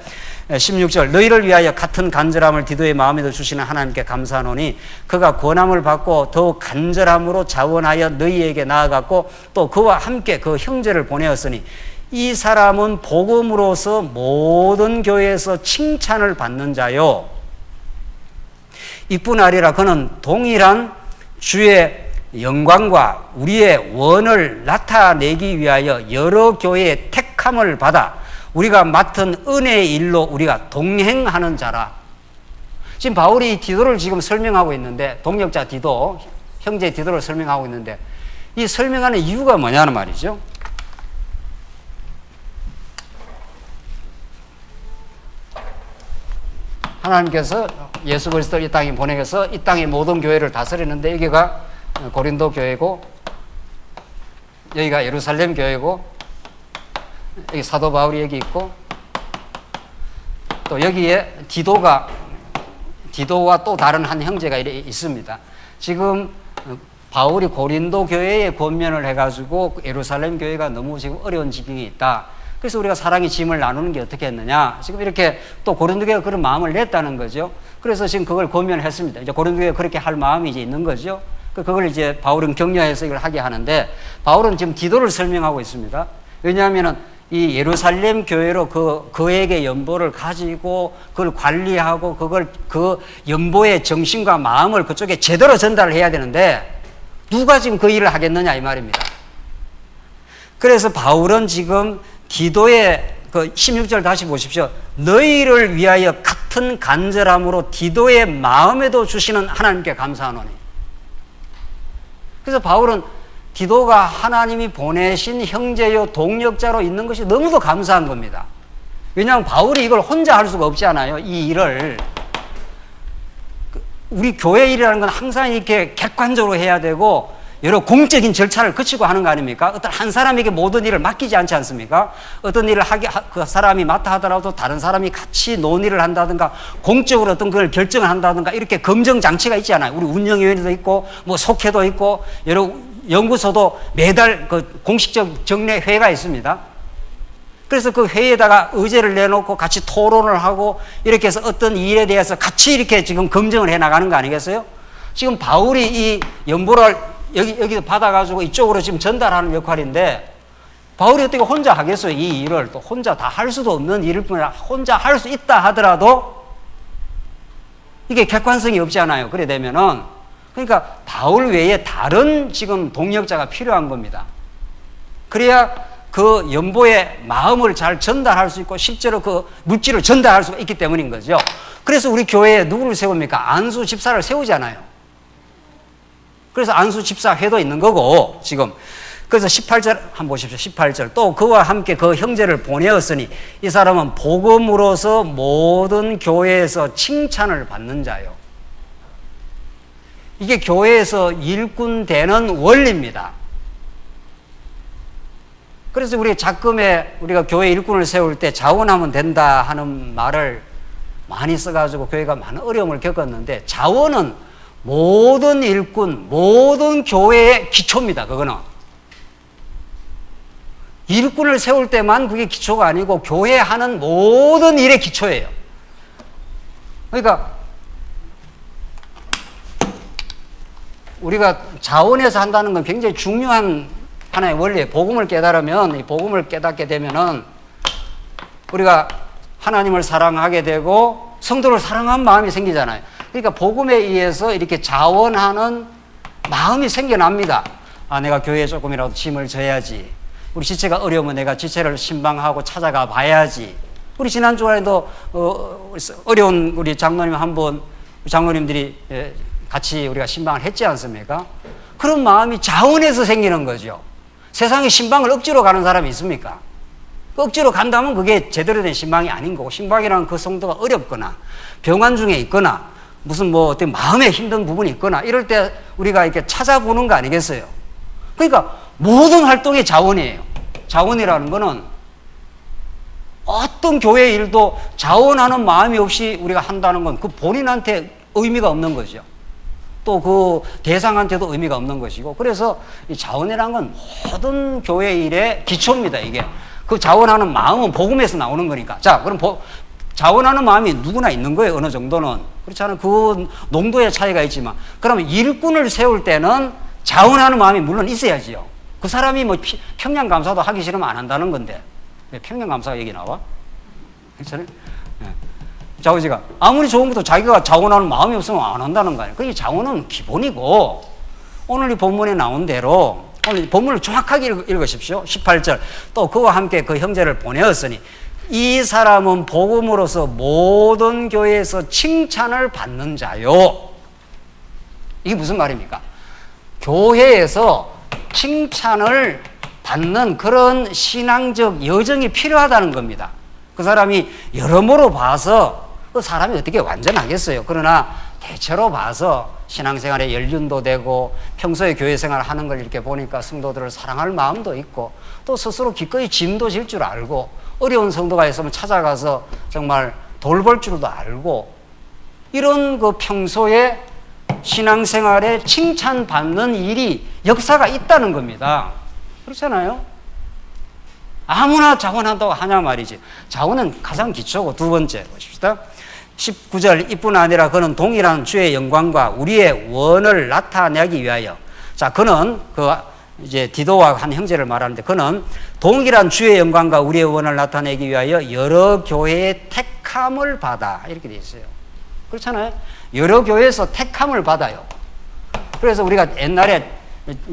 16절 너희를 위하여 같은 간절함을 디도의 마음에도 주시는 하나님께 감사하노니 그가 권함을 받고 더욱 간절함으로 자원하여 너희에게 나아갔고 또 그와 함께 그 형제를 보내었으니 이 사람은 복음으로서 모든 교회에서 칭찬을 받는 자요, 이뿐 아니라 그는 동일한 주의 영광과 우리의 원을 나타내기 위하여 여러 교회의 택함을 받아 우리가 맡은 은혜의 일로 우리가 동행하는 자라. 지금 바울이 디도를 지금 설명하고 있는데, 동역자 디도, 형제 디도를 설명하고 있는데, 이 설명하는 이유가 뭐냐는 말이죠. 하나님께서 예수 그리스도를 이 땅에 보내서 이 땅의 모든 교회를 다스리는데, 여기가 고린도 교회고 여기가 예루살렘 교회고 여기 사도 바울이 여기 있고 또 여기에 디도와 또 다른 한 형제가 있습니다. 지금 바울이 고린도 교회에 권면을 해가지고 예루살렘 교회가 너무 지금 어려운 지경이 있다. 그래서 우리가 사랑의 짐을 나누는 게 어떻게 했느냐. 지금 이렇게 또 고린도 교회가 그런 마음을 냈다는 거죠. 그래서 지금 그걸 권면했습니다. 이제 고린도 교회가 그렇게 할 마음이 이제 있는 거죠. 그걸 이제 바울은 격려해서 이걸 하게 하는데, 바울은 지금 디도를 설명하고 있습니다. 왜냐하면은 이 예루살렘 교회로 그에게 연보를 가지고 그걸 관리하고 그 연보의 정신과 마음을 그쪽에 제대로 전달을 해야 되는데 누가 지금 그 일을 하겠느냐 이 말입니다. 그래서 바울은 지금 디도의 그 16절 다시 보십시오. 너희를 위하여 같은 간절함으로 디도의 마음에도 주시는 하나님께 감사하노니. 그래서 바울은 디도가 하나님이 보내신 형제요 동력자로 있는 것이 너무도 감사한 겁니다. 왜냐하면 바울이 이걸 혼자 할 수가 없잖아요. 이 일을. 우리 교회 일이라는 건 항상 이렇게 객관적으로 해야 되고 여러 공적인 절차를 거치고 하는 거 아닙니까? 어떤 한 사람에게 모든 일을 맡기지 않지 않습니까? 어떤 일을 그 사람이 맡아 하더라도 다른 사람이 같이 논의를 한다든가 공적으로 어떤 걸 결정을 한다든가 이렇게 검증 장치가 있잖아요. 우리 운영위원회도 있고 뭐 속회도 있고 여러 연구소도 매달 그 공식적 정례 회가 있습니다. 그래서 그 회의에다가 의제를 내놓고 같이 토론을 하고 이렇게 해서 어떤 일에 대해서 같이 이렇게 지금 검증을 해 나가는 거 아니겠어요? 지금 바울이 이 연보를 여기서 받아가지고 이쪽으로 지금 전달하는 역할인데 바울이 어떻게 혼자 하겠어요? 이 일을 또 혼자 다 할 수도 없는 일일 뿐 아니라 혼자 할 수 있다 하더라도 이게 객관성이 없잖아요. 그래 되면은 그러니까 바울 외에 다른 지금 동력자가 필요한 겁니다. 그래야 그 연보의 마음을 잘 전달할 수 있고 실제로 그 물질을 전달할 수가 있기 때문인 거죠. 그래서 우리 교회에 누구를 세웁니까? 안수 집사를 세우잖아요. 그래서 안수 집사 회도 있는 거고 지금 그래서 18절 한번 보십시오. 18절 또 그와 함께 그 형제를 보내었으니 이 사람은 복음으로서 모든 교회에서 칭찬을 받는 자요. 이게 교회에서 일꾼되는 원리입니다. 그래서 우리 작금에 우리가 교회 일꾼을 세울 때 자원하면 된다 하는 말을 많이 써가지고 교회가 많은 어려움을 겪었는데 자원은 모든 일꾼, 모든 교회의 기초입니다. 그거는. 일꾼을 세울 때만 그게 기초가 아니고 교회 하는 모든 일의 기초예요. 그러니까 우리가 자원해서 한다는 건 굉장히 중요한 하나의 원리예요. 복음을 깨달으면, 이 복음을 깨닫게 되면은 우리가 하나님을 사랑하게 되고 성도를 사랑하는 마음이 생기잖아요. 그러니까 복음에 의해서 이렇게 자원하는 마음이 생겨납니다. 아, 내가 교회에 조금이라도 짐을 져야지. 우리 지체가 어려우면 내가 지체를 신방하고 찾아가 봐야지. 우리 지난주에도 어려운 우리 장로님 한 분, 장로님들이 같이 우리가 신방을 했지 않습니까? 그런 마음이 자원해서 생기는 거죠. 세상에 신방을 억지로 가는 사람이 있습니까? 억지로 간다면 그게 제대로 된 신방이 아닌 거고, 신방이라는 그 성도가 어렵거나 병환 중에 있거나 무슨 뭐 어떤 마음에 힘든 부분이 있거나 이럴 때 우리가 이렇게 찾아보는 거 아니겠어요? 그러니까 모든 활동이 자원이에요. 자원이라는 거는 어떤 교회 일도 자원하는 마음이 없이 우리가 한다는 건 그 본인한테 의미가 없는 거죠. 또 그 대상한테도 의미가 없는 것이고, 그래서 이 자원이라는 건 모든 교회 일의 기초입니다. 이게 그 자원하는 마음은 복음에서 나오는 거니까. 자, 그럼 자원하는 마음이 누구나 있는 거예요. 어느 정도는. 그렇지 않아요? 그 농도의 차이가 있지만, 그러면 일꾼을 세울 때는 자원하는 마음이 물론 있어야지요. 그 사람이 뭐 평양감사도 하기 싫으면 안 한다는 건데 왜 평양감사가 얘기 나와? 그렇잖아요? 네. 자우지가 아무리 좋은 것도 자기가 자원하는 마음이 없으면 안 한다는 거예요. 그게 자원은 기본이고, 오늘 이 본문에 나온 대로 오늘 본문을 정확하게 읽으십시오. 18절 또 그와 함께 그 형제를 보내었으니 이 사람은 복음으로서 모든 교회에서 칭찬을 받는 자요. 이게 무슨 말입니까? 교회에서 칭찬을 받는 그런 신앙적 여정이 필요하다는 겁니다. 그 사람이 여러모로 봐서 그 사람이 어떻게 완전하겠어요. 그러나 대체로 봐서 신앙생활에 연륜도 되고 평소에 교회생활 하는 걸 이렇게 보니까 성도들을 사랑할 마음도 있고 또 스스로 기꺼이 짐도 질 줄 알고 어려운 성도가 있으면 찾아가서 정말 돌볼 줄도 알고 이런 그 평소에 신앙생활에 칭찬받는 일이 역사가 있다는 겁니다. 그렇잖아요? 아무나 자원한다고 하냐 말이지. 자원은 가장 기초고, 두 번째 보십시다. 19절 이뿐 아니라 그는 동일한 주의 영광과 우리의 원을 나타내기 위하여. 자, 그는 그 이제 디도와 한 형제를 말하는데 그는 동일한 주의 영광과 우리의 원을 나타내기 위하여 여러 교회의 택함을 받아 이렇게 돼 있어요. 그렇잖아요. 여러 교회에서 택함을 받아요. 그래서 우리가 옛날에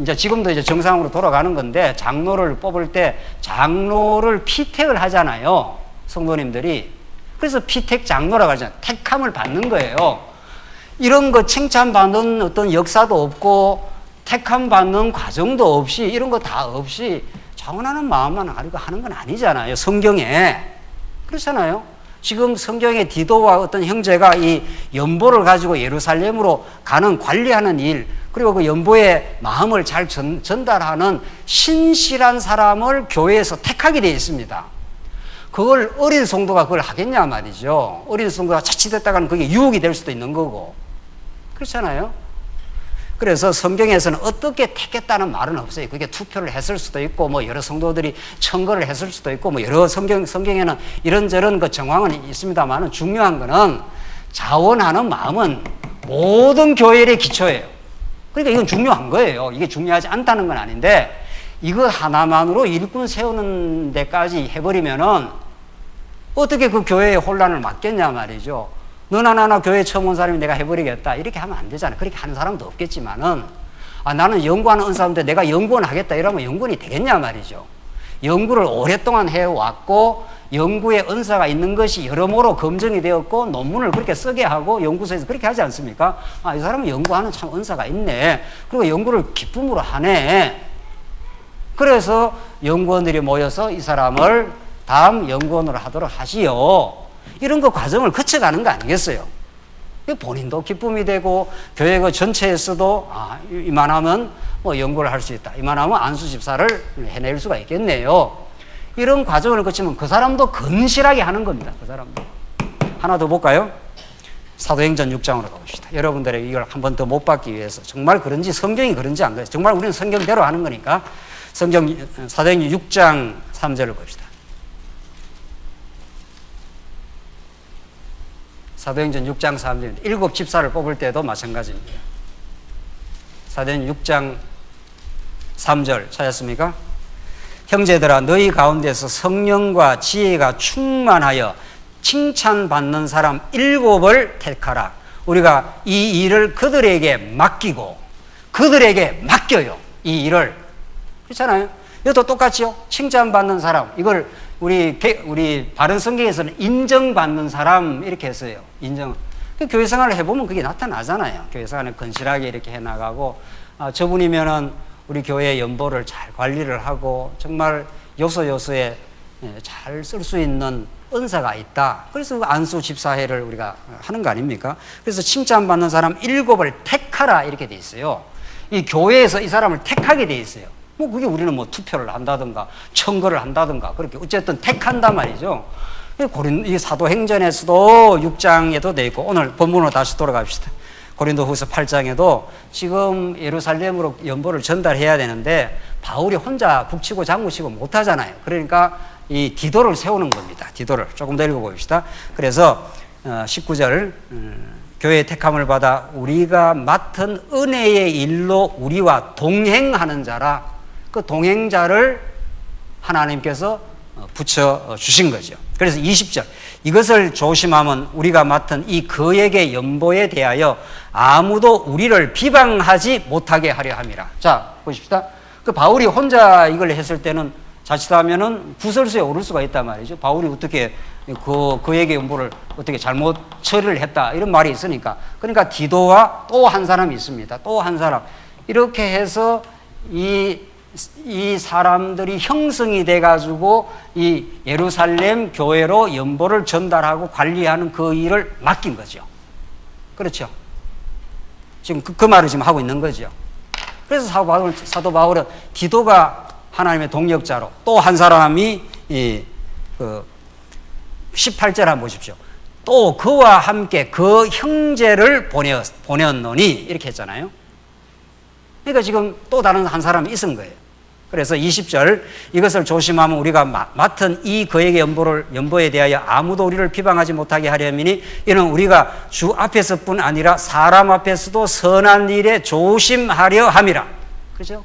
이제 지금도 이제 정상으로 돌아가는 건데 장로를 뽑을 때 장로를 피택을 하잖아요. 성도님들이. 그래서 피택 장로라고 하잖아요. 택함을 받는 거예요. 이런 거 칭찬받는 어떤 역사도 없고 택함 받는 과정도 없이 이런 거 다 없이 자원하는 마음만 가지고 하는 건 아니잖아요. 성경에. 그렇잖아요. 지금 성경의 디도와 어떤 형제가 이 연보를 가지고 예루살렘으로 가는 관리하는 일, 그리고 그 연보의 마음을 잘 전달하는 신실한 사람을 교회에서 택하게 되어 있습니다. 그걸 어린 성도가 그걸 하겠냐 말이죠. 어린 성도가 자칫했다가는 그게 유혹이 될 수도 있는 거고. 그렇잖아요. 그래서 성경에서는 어떻게 택했다는 말은 없어요. 그게 투표를 했을 수도 있고, 뭐 여러 성도들이 청구를 했을 수도 있고, 뭐 여러 성경에는 이런저런 그 정황은 있습니다만 중요한 거는 자원하는 마음은 모든 교회의 기초예요. 그러니까 이건 중요한 거예요. 이게 중요하지 않다는 건 아닌데, 이거 하나만으로 일꾼 세우는 데까지 해버리면은 어떻게 그 교회의 혼란을 막겠냐 말이죠. 너나 나나 교회 처음 온 사람이 내가 해버리겠다 이렇게 하면 안 되잖아요. 그렇게 하는 사람도 없겠지만은 나는 연구하는 은사인데 내가 연구원 하겠다 이러면 연구원이 되겠냐 말이죠. 연구를 오랫동안 해왔고 연구에 은사가 있는 것이 여러모로 검증이 되었고 논문을 그렇게 쓰게 하고 연구소에서 그렇게 하지 않습니까? 이 사람은 연구하는 참 은사가 있네. 그리고 연구를 기쁨으로 하네. 그래서 연구원들이 모여서 이 사람을 다음 연구원으로 하도록 하시오. 이런 거 과정을 거쳐가는 거 아니겠어요? 본인도 기쁨이 되고 교회 그 전체에서도 이만하면 뭐 연구를 할 수 있다. 이만하면 안수 집사를 해낼 수가 있겠네요. 이런 과정을 거치면 그 사람도 건실하게 하는 겁니다. 그 사람도. 하나 더 볼까요? 사도행전 6장으로 가봅시다. 여러분들에게 이걸 한 번 더 못 받기 위해서 정말 그런지 성경이 그런지 안 그런지 정말 우리는 성경대로 하는 거니까 사도행전 6장 3절을 봅시다. 사도행전 6장 3절. 7 집사를 뽑을 때도 마찬가지입니다. 사도행전 6장 3절 찾았습니까? 형제들아 너희 가운데서 성령과 지혜가 충만하여 칭찬받는 사람 7을 택하라. 우리가 이 일을 그들에게 맡기고 그들에게 맡겨요. 이 일을. 그렇잖아요. 이것도 똑같죠. 칭찬받는 사람. 이걸 우리 바른 성경에서는 인정받는 사람 이렇게 했어요. 인정. 교회 생활을 해보면 그게 나타나잖아요. 교회 생활을 건실하게 이렇게 해나가고 저분이면은 우리 교회 연보를 잘 관리를 하고 정말 요소요소에 잘 쓸 수 있는 은사가 있다. 그래서 안수 집사회를 우리가 하는 거 아닙니까? 그래서 칭찬받는 사람 7을 택하라 이렇게 돼 있어요. 이 교회에서 이 사람을 택하게 돼 있어요. 뭐 그게 우리는 뭐 투표를 한다든가 청거를 한다든가 그렇게 어쨌든 택한단 말이죠. 이 사도행전에서도 6장에도 돼 있고 오늘 본문으로 다시 돌아갑시다. 고린도후서 8장에도 지금 예루살렘으로 연보를 전달해야 되는데 바울이 혼자 북치고 장구치고 못하잖아요. 그러니까 이 디도를 세우는 겁니다. 디도를 조금 더 읽어봅시다. 그래서 19절 교회의 택함을 받아 우리가 맡은 은혜의 일로 우리와 동행하는 자라. 그 동행자를 하나님께서 붙여 주신 거죠. 그래서 20절 이것을 조심하면 우리가 맡은 이 거액의 연보에 대하여 아무도 우리를 비방하지 못하게 하려 함이라. 자 보십시다. 그 바울이 혼자 이걸 했을 때는 자칫하면은 구설수에 오를 수가 있단 말이죠. 바울이 어떻게 그에게 연보를 어떻게 잘못 처리를 했다 이런 말이 있으니까. 그러니까 디도와 또 한 사람이 있습니다. 또 한 사람 이렇게 해서 이 사람들이 형성이 돼가지고 이 예루살렘 교회로 연보를 전달하고 관리하는 그 일을 맡긴 거죠. 그렇죠. 지금 그 말을 지금 하고 있는 거죠. 그래서 사도 바울은 디도가 하나님의 동역자로 또 한 사람이 18절 한번 보십시오. 또 그와 함께 그 형제를 보냈노니 이렇게 했잖아요. 그러니까 지금 또 다른 한 사람이 있은 거예요. 그래서 20절 이것을 조심하면 우리가 맡은 이 그에게 연보에 대하여 아무도 우리를 비방하지 못하게 하려니 이는 우리가 주 앞에서뿐 아니라 사람 앞에서도 선한 일에 조심하려 함이라. 그렇죠?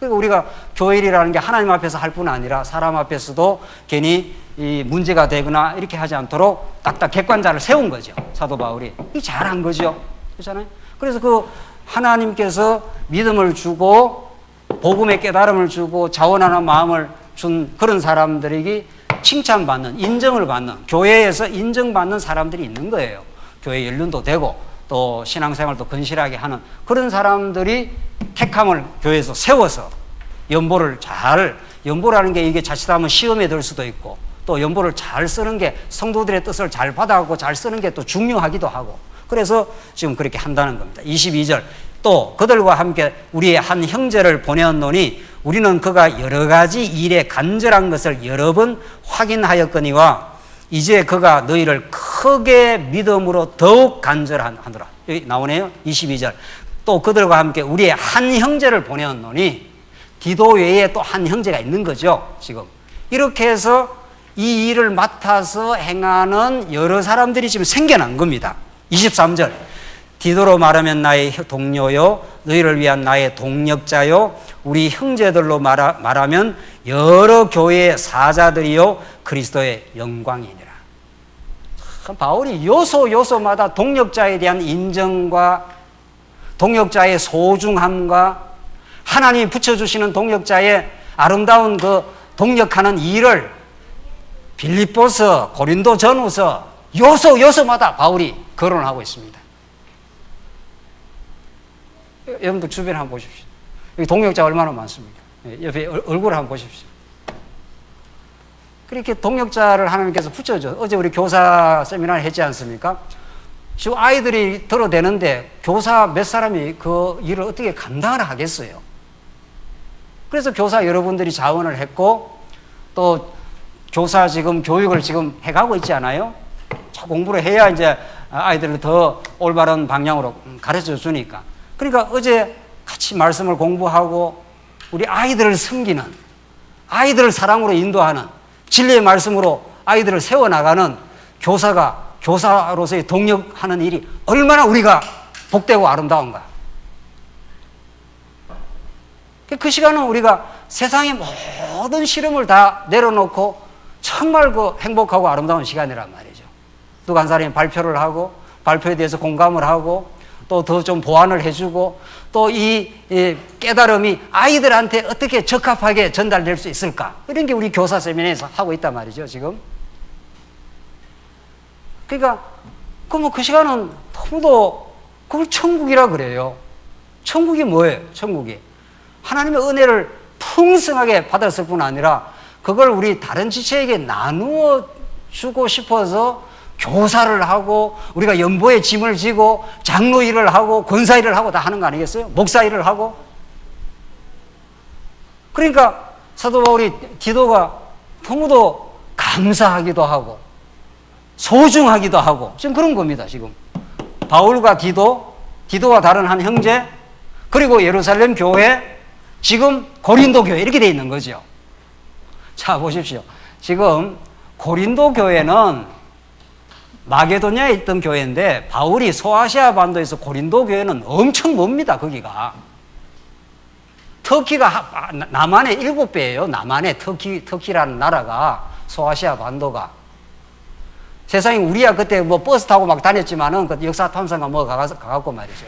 그러니까 우리가 교일이라는 게 하나님 앞에서 할 뿐 아니라 사람 앞에서도 괜히 이 문제가 되거나 이렇게 하지 않도록 딱딱 객관자를 세운 거죠. 사도 바울이. 이 잘한 거죠. 그렇잖아요. 그래서 그 하나님께서 믿음을 주고 복음의 깨달음을 주고 자원하는 마음을 준 그런 사람들에게 칭찬받는, 인정을 받는, 교회에서 인정받는 사람들이 있는 거예요. 교회 연륜도 되고 또 신앙생활도 건실하게 하는 그런 사람들이 택함을 교회에서 세워서 연보라는 게 이게 자칫하면 시험에 들 수도 있고 또 연보를 잘 쓰는 게 성도들의 뜻을 잘 받아갖고 잘 쓰는 게 또 중요하기도 하고 그래서 지금 그렇게 한다는 겁니다. 22절 또 그들과 함께 우리의 한 형제를 보내었노니 우리는 그가 여러 가지 일에 간절한 것을 여러 번 확인하였거니와 이제 그가 너희를 크게 믿음으로 더욱 간절하노라. 여기 나오네요. 22절 또 그들과 함께 우리의 한 형제를 보내었노니 디도 외에 또 한 형제가 있는 거죠. 지금 이렇게 해서 이 일을 맡아서 행하는 여러 사람들이 지금 생겨난 겁니다. 23절 디도로 말하면 나의 동료요 너희를 위한 나의 동력자요 우리 형제들로 말하면 여러 교회의 사자들이요 그리스도의 영광이니라. 바울이 요소마다 동력자에 대한 인정과 동력자의 소중함과 하나님이 붙여주시는 동력자의 아름다운 그 동력하는 일을 빌립보서, 고린도 전후서 요소마다 바울이 거론을 하고 있습니다. 여러분들 주변에 한번 보십시오. 여기 동력자 얼마나 많습니까? 옆에 얼굴을 한번 보십시오. 그렇게 동력자를 하나님께서 붙여줘. 어제 우리 교사 세미나를 했지 않습니까? 지금 아이들이 들어대는데 교사 몇 사람이 그 일을 어떻게 감당을 하겠어요? 그래서 교사 여러분들이 자원을 했고 또 교사 지금 교육을 지금 해가고 있지 않아요? 공부를 해야 이제 아이들을 더 올바른 방향으로 가르쳐 주니까. 그러니까 어제 같이 말씀을 공부하고 우리 아이들을 섬기는, 아이들을 사랑으로 인도하는 진리의 말씀으로 아이들을 세워나가는 교사로서의 동력하는 일이 얼마나 우리가 복되고 아름다운가. 그 시간은 우리가 세상의 모든 시름을 다 내려놓고 정말 그 행복하고 아름다운 시간이란 말이죠. 누가 한 사람이 발표를 하고 발표에 대해서 공감을 하고 또 더 좀 보완을 해주고 또 이 깨달음이 아이들한테 어떻게 적합하게 전달될 수 있을까, 이런 게 우리 교사 세미나에서 하고 있단 말이죠 지금. 그러니까 그 시간은 너무도 그걸 천국이라 그래요. 천국이 뭐예요? 천국이 하나님의 은혜를 풍성하게 받았을 뿐 아니라 그걸 우리 다른 지체에게 나누어 주고 싶어서 교사를 하고 우리가 연보에 짐을 지고 장로 일을 하고 권사 일을 하고 다 하는 거 아니겠어요? 목사 일을 하고. 그러니까 사도 바울이 디도가 너무도 감사하기도 하고 소중하기도 하고 지금 그런 겁니다. 지금 바울과 디도와 다른 한 형제, 그리고 예루살렘 교회, 지금 고린도 교회, 이렇게 돼 있는 거죠. 자 보십시오. 지금 고린도 교회는 마게도냐에 있던 교회인데 바울이 소아시아 반도에서 고린도 교회는 엄청 멉니다. 거기가 터키가 남한의 7배예요. 남한의 터키라는 나라가, 소아시아 반도가. 세상에 우리야 그때 뭐 버스 타고 막 다녔지만은 그 역사 탐사가 뭐 가갖고 말이죠.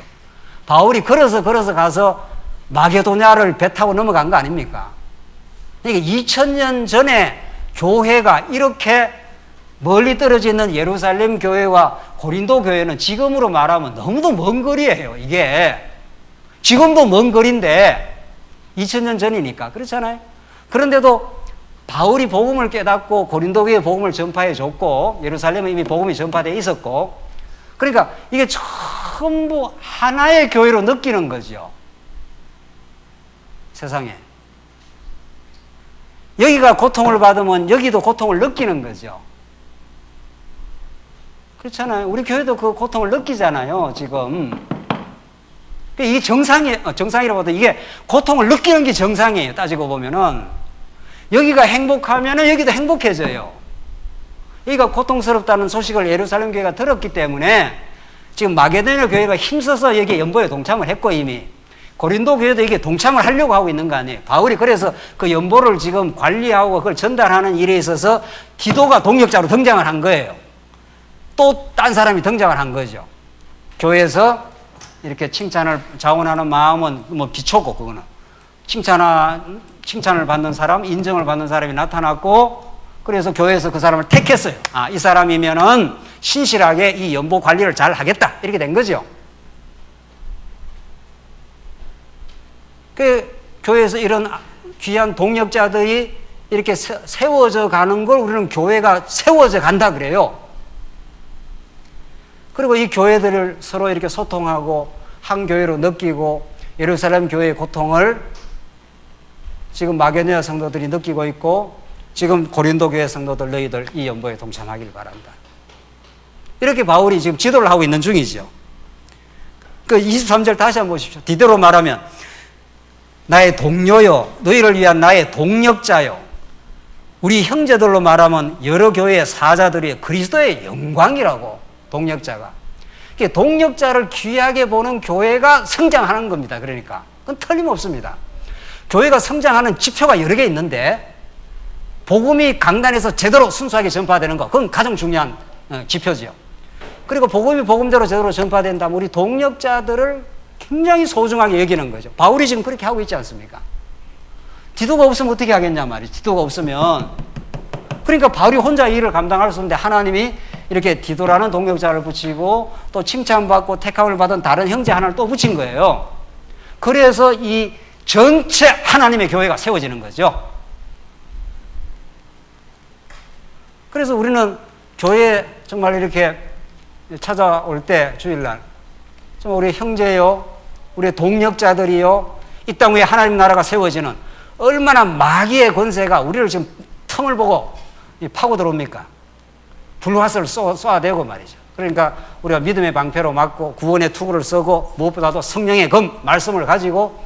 바울이 걸어서 가서 마게도냐를 배 타고 넘어간 거 아닙니까? 그러니까 2000년 전에 교회가 이렇게 멀리 떨어져 있는 예루살렘 교회와 고린도 교회는 지금으로 말하면 너무도 먼 거리예요. 이게 지금도 먼 거리인데 2000년 전이니까 그렇잖아요. 그런데도 바울이 복음을 깨닫고 고린도 교회에 복음을 전파해 줬고 예루살렘에 이미 복음이 전파되어 있었고, 그러니까 이게 전부 하나의 교회로 느끼는 거죠. 세상에 여기가 고통을 받으면 여기도 고통을 느끼는 거죠. 그렇잖아요. 우리 교회도 그 고통을 느끼잖아요 지금. 이게 정상이라고 해도 이게 고통을 느끼는 게 정상이에요. 따지고 보면은 여기가 행복하면은 여기도 행복해져요. 여기가 고통스럽다는 소식을 예루살렘 교회가 들었기 때문에 지금 마게도냐 교회가 힘써서 여기 연보에 동참을 했고, 이미 고린도 교회도 이게 동참을 하려고 하고 있는 거 아니에요. 바울이 그래서 그 연보를 지금 관리하고 그걸 전달하는 일에 있어서 디도가 동역자로 등장을 한 거예요. 또 딴 사람이 등장을 한 거죠. 교회에서 이렇게 칭찬을 자원하는 마음은 뭐 기초고, 그거는 칭찬을 받는 사람, 인정을 받는 사람이 나타났고, 그래서 교회에서 그 사람을 택했어요. 아, 이 사람이면은 신실하게 이 연보 관리를 잘 하겠다, 이렇게 된 거죠. 그 교회에서 이런 귀한 동역자들이 이렇게 세워져 가는 걸 우리는 교회가 세워져 간다 그래요. 그리고 이 교회들을 서로 이렇게 소통하고 한 교회로 느끼고, 예루살렘 교회의 고통을 지금 마게도냐 성도들이 느끼고 있고, 지금 고린도 교회 성도들, 너희들 이 연보에 동참하길 바란다. 이렇게 바울이 지금 지도를 하고 있는 중이죠. 그 23절 다시 한번 보십시오. 디도로 말하면 나의 동료요, 너희를 위한 나의 동역자요. 우리 형제들로 말하면 여러 교회의 사자들이 그리스도의 영광이라고. 동역자가. 동역자를 귀하게 보는 교회가 성장하는 겁니다. 그러니까 그건 틀림없습니다. 교회가 성장하는 지표가 여러 개 있는데, 복음이 강단에서 제대로 순수하게 전파되는 거, 그건 가장 중요한 지표지요. 그리고 복음이 복음대로 제대로 전파된다면 우리 동역자들을 굉장히 소중하게 여기는 거죠. 바울이 지금 그렇게 하고 있지 않습니까? 디도가 없으면 어떻게 하겠냐 말이죠. 디도가 없으면. 그러니까 바울이 혼자 이 일을 감당할 수 없는데, 하나님이 이렇게 디도라는 동역자를 붙이고 또 칭찬받고 택함을 받은 다른 형제 하나를 또 붙인 거예요. 그래서 이 전체 하나님의 교회가 세워지는 거죠. 그래서 우리는 교회에 정말 이렇게 찾아올 때, 주일날 정말 우리 형제요, 우리 동역자들이요, 이 땅 위에 하나님 나라가 세워지는, 얼마나 마귀의 권세가 우리를 지금 틈을 보고 파고 들어옵니까? 불화살을 쏘아대고 말이죠. 그러니까 우리가 믿음의 방패로 막고 구원의 투구를 쓰고, 무엇보다도 성령의 검, 말씀을 가지고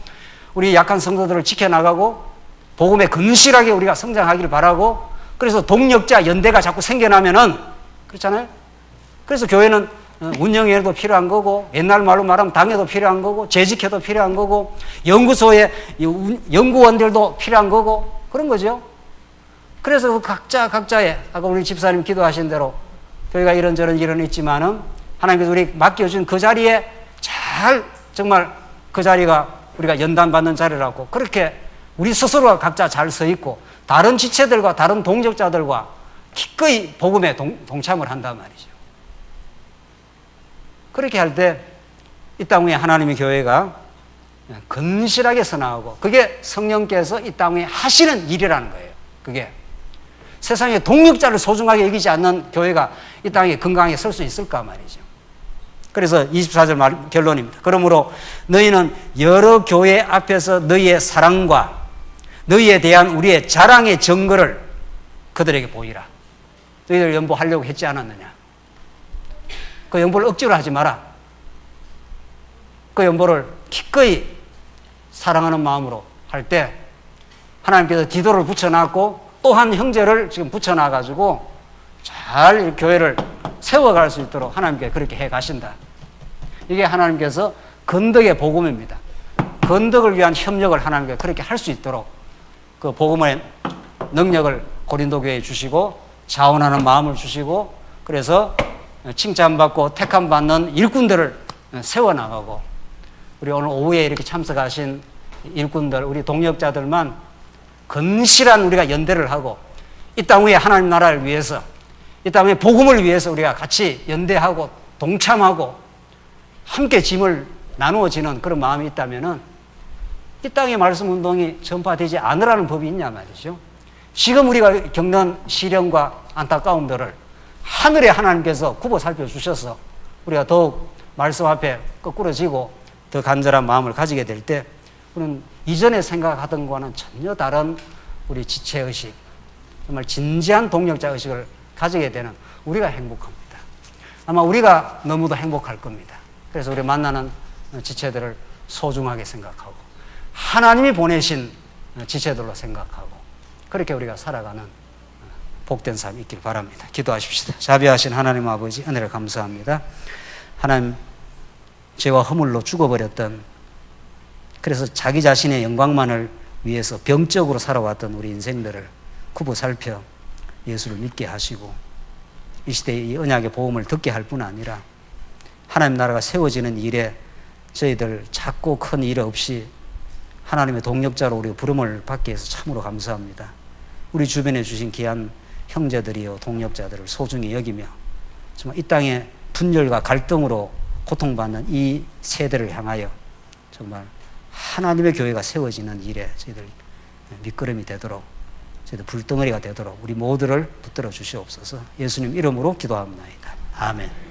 우리 약한 성도들을 지켜나가고 복음에 근실하게 우리가 성장하기를 바라고, 그래서 동역자 연대가 자꾸 생겨나면은, 그렇잖아요. 그래서 교회는 운영회도 필요한 거고, 옛날 말로 말하면 당회도 필요한 거고, 재직회도 필요한 거고, 연구소에 연구원들도 필요한 거고, 그런 거죠. 그래서 그 각자의, 아까 우리 집사님 기도하신 대로 교회가 이런저런 일은 있지만은 하나님께서 우리 맡겨준 그 자리에 잘, 정말 그 자리가 우리가 연단받는 자리라고, 그렇게 우리 스스로가 각자 잘 서 있고 다른 지체들과 다른 동역자들과 기꺼이 복음에 동참을 한단 말이죠. 그렇게 할 때 이 땅 위에 하나님의 교회가 근실하게 서나가고, 그게 성령께서 이 땅 위에 하시는 일이라는 거예요. 그게 세상에 동역자를 소중하게 여기지 않는 교회가 이 땅에 건강하게 설 수 있을까 말이죠. 그래서 24절 결론입니다. 그러므로 너희는 여러 교회 앞에서 너희의 사랑과 너희에 대한 우리의 자랑의 증거를 그들에게 보이라. 너희들 연보하려고 했지 않았느냐. 그 연보를 억지로 하지 마라. 그 연보를 기꺼이 사랑하는 마음으로 할 때 하나님께서 디도를 붙여놨고 또 한 형제를 지금 붙여놔가지고 잘 교회를 세워갈 수 있도록 하나님께 그렇게 해 가신다. 이게 하나님께서 건덕의 복음입니다. 건덕을 위한 협력을 하나님께 그렇게 할 수 있도록 그 복음의 능력을 고린도 교회에 주시고 자원하는 마음을 주시고, 그래서 칭찬받고 택함받는 일꾼들을 세워나가고, 우리 오늘 오후에 이렇게 참석하신 일꾼들, 우리 동역자들만 건실한 우리가 연대를 하고 이 땅 위에 하나님 나라를 위해서, 이 땅 위에 복음을 위해서 우리가 같이 연대하고 동참하고 함께 짐을 나누어지는 그런 마음이 있다면은 이 땅의 말씀 운동이 전파되지 않으라는 법이 있냐 말이죠. 지금 우리가 겪는 시련과 안타까움들을 하늘의 하나님께서 굽어 살펴주셔서 우리가 더욱 말씀 앞에 거꾸러지고 더 간절한 마음을 가지게 될 때, 우리는 이전에 생각하던 것과는 전혀 다른 우리 지체의식, 정말 진지한 동역자 의식을 가지게 되는 우리가 행복합니다. 아마 우리가 너무도 행복할 겁니다. 그래서 우리 만나는 지체들을 소중하게 생각하고 하나님이 보내신 지체들로 생각하고 그렇게 우리가 살아가는 복된 삶이 있길 바랍니다. 기도하십시다. 자비하신 하나님 아버지, 은혜를 감사합니다. 하나님, 죄와 허물로 죽어버렸던 그래서 자기 자신의 영광만을 위해서 병적으로 살아왔던 우리 인생들을 굽어 살펴 예수를 믿게 하시고 이 시대에 이 언약의 복음을 듣게 할 뿐 아니라 하나님 나라가 세워지는 일에 저희들 작고 큰 일 없이 하나님의 동력자로 우리가 부름을 받게 해서 참으로 감사합니다. 우리 주변에 주신 귀한 형제들이요 동력자들을 소중히 여기며 정말 이 땅의 분열과 갈등으로 고통받는 이 세대를 향하여 정말 하나님의 교회가 세워지는 일에 저희들 밑거름이 되도록 저희들 불덩어리가 되도록 우리 모두를 붙들어 주시옵소서. 예수님 이름으로 기도합니다. 아멘.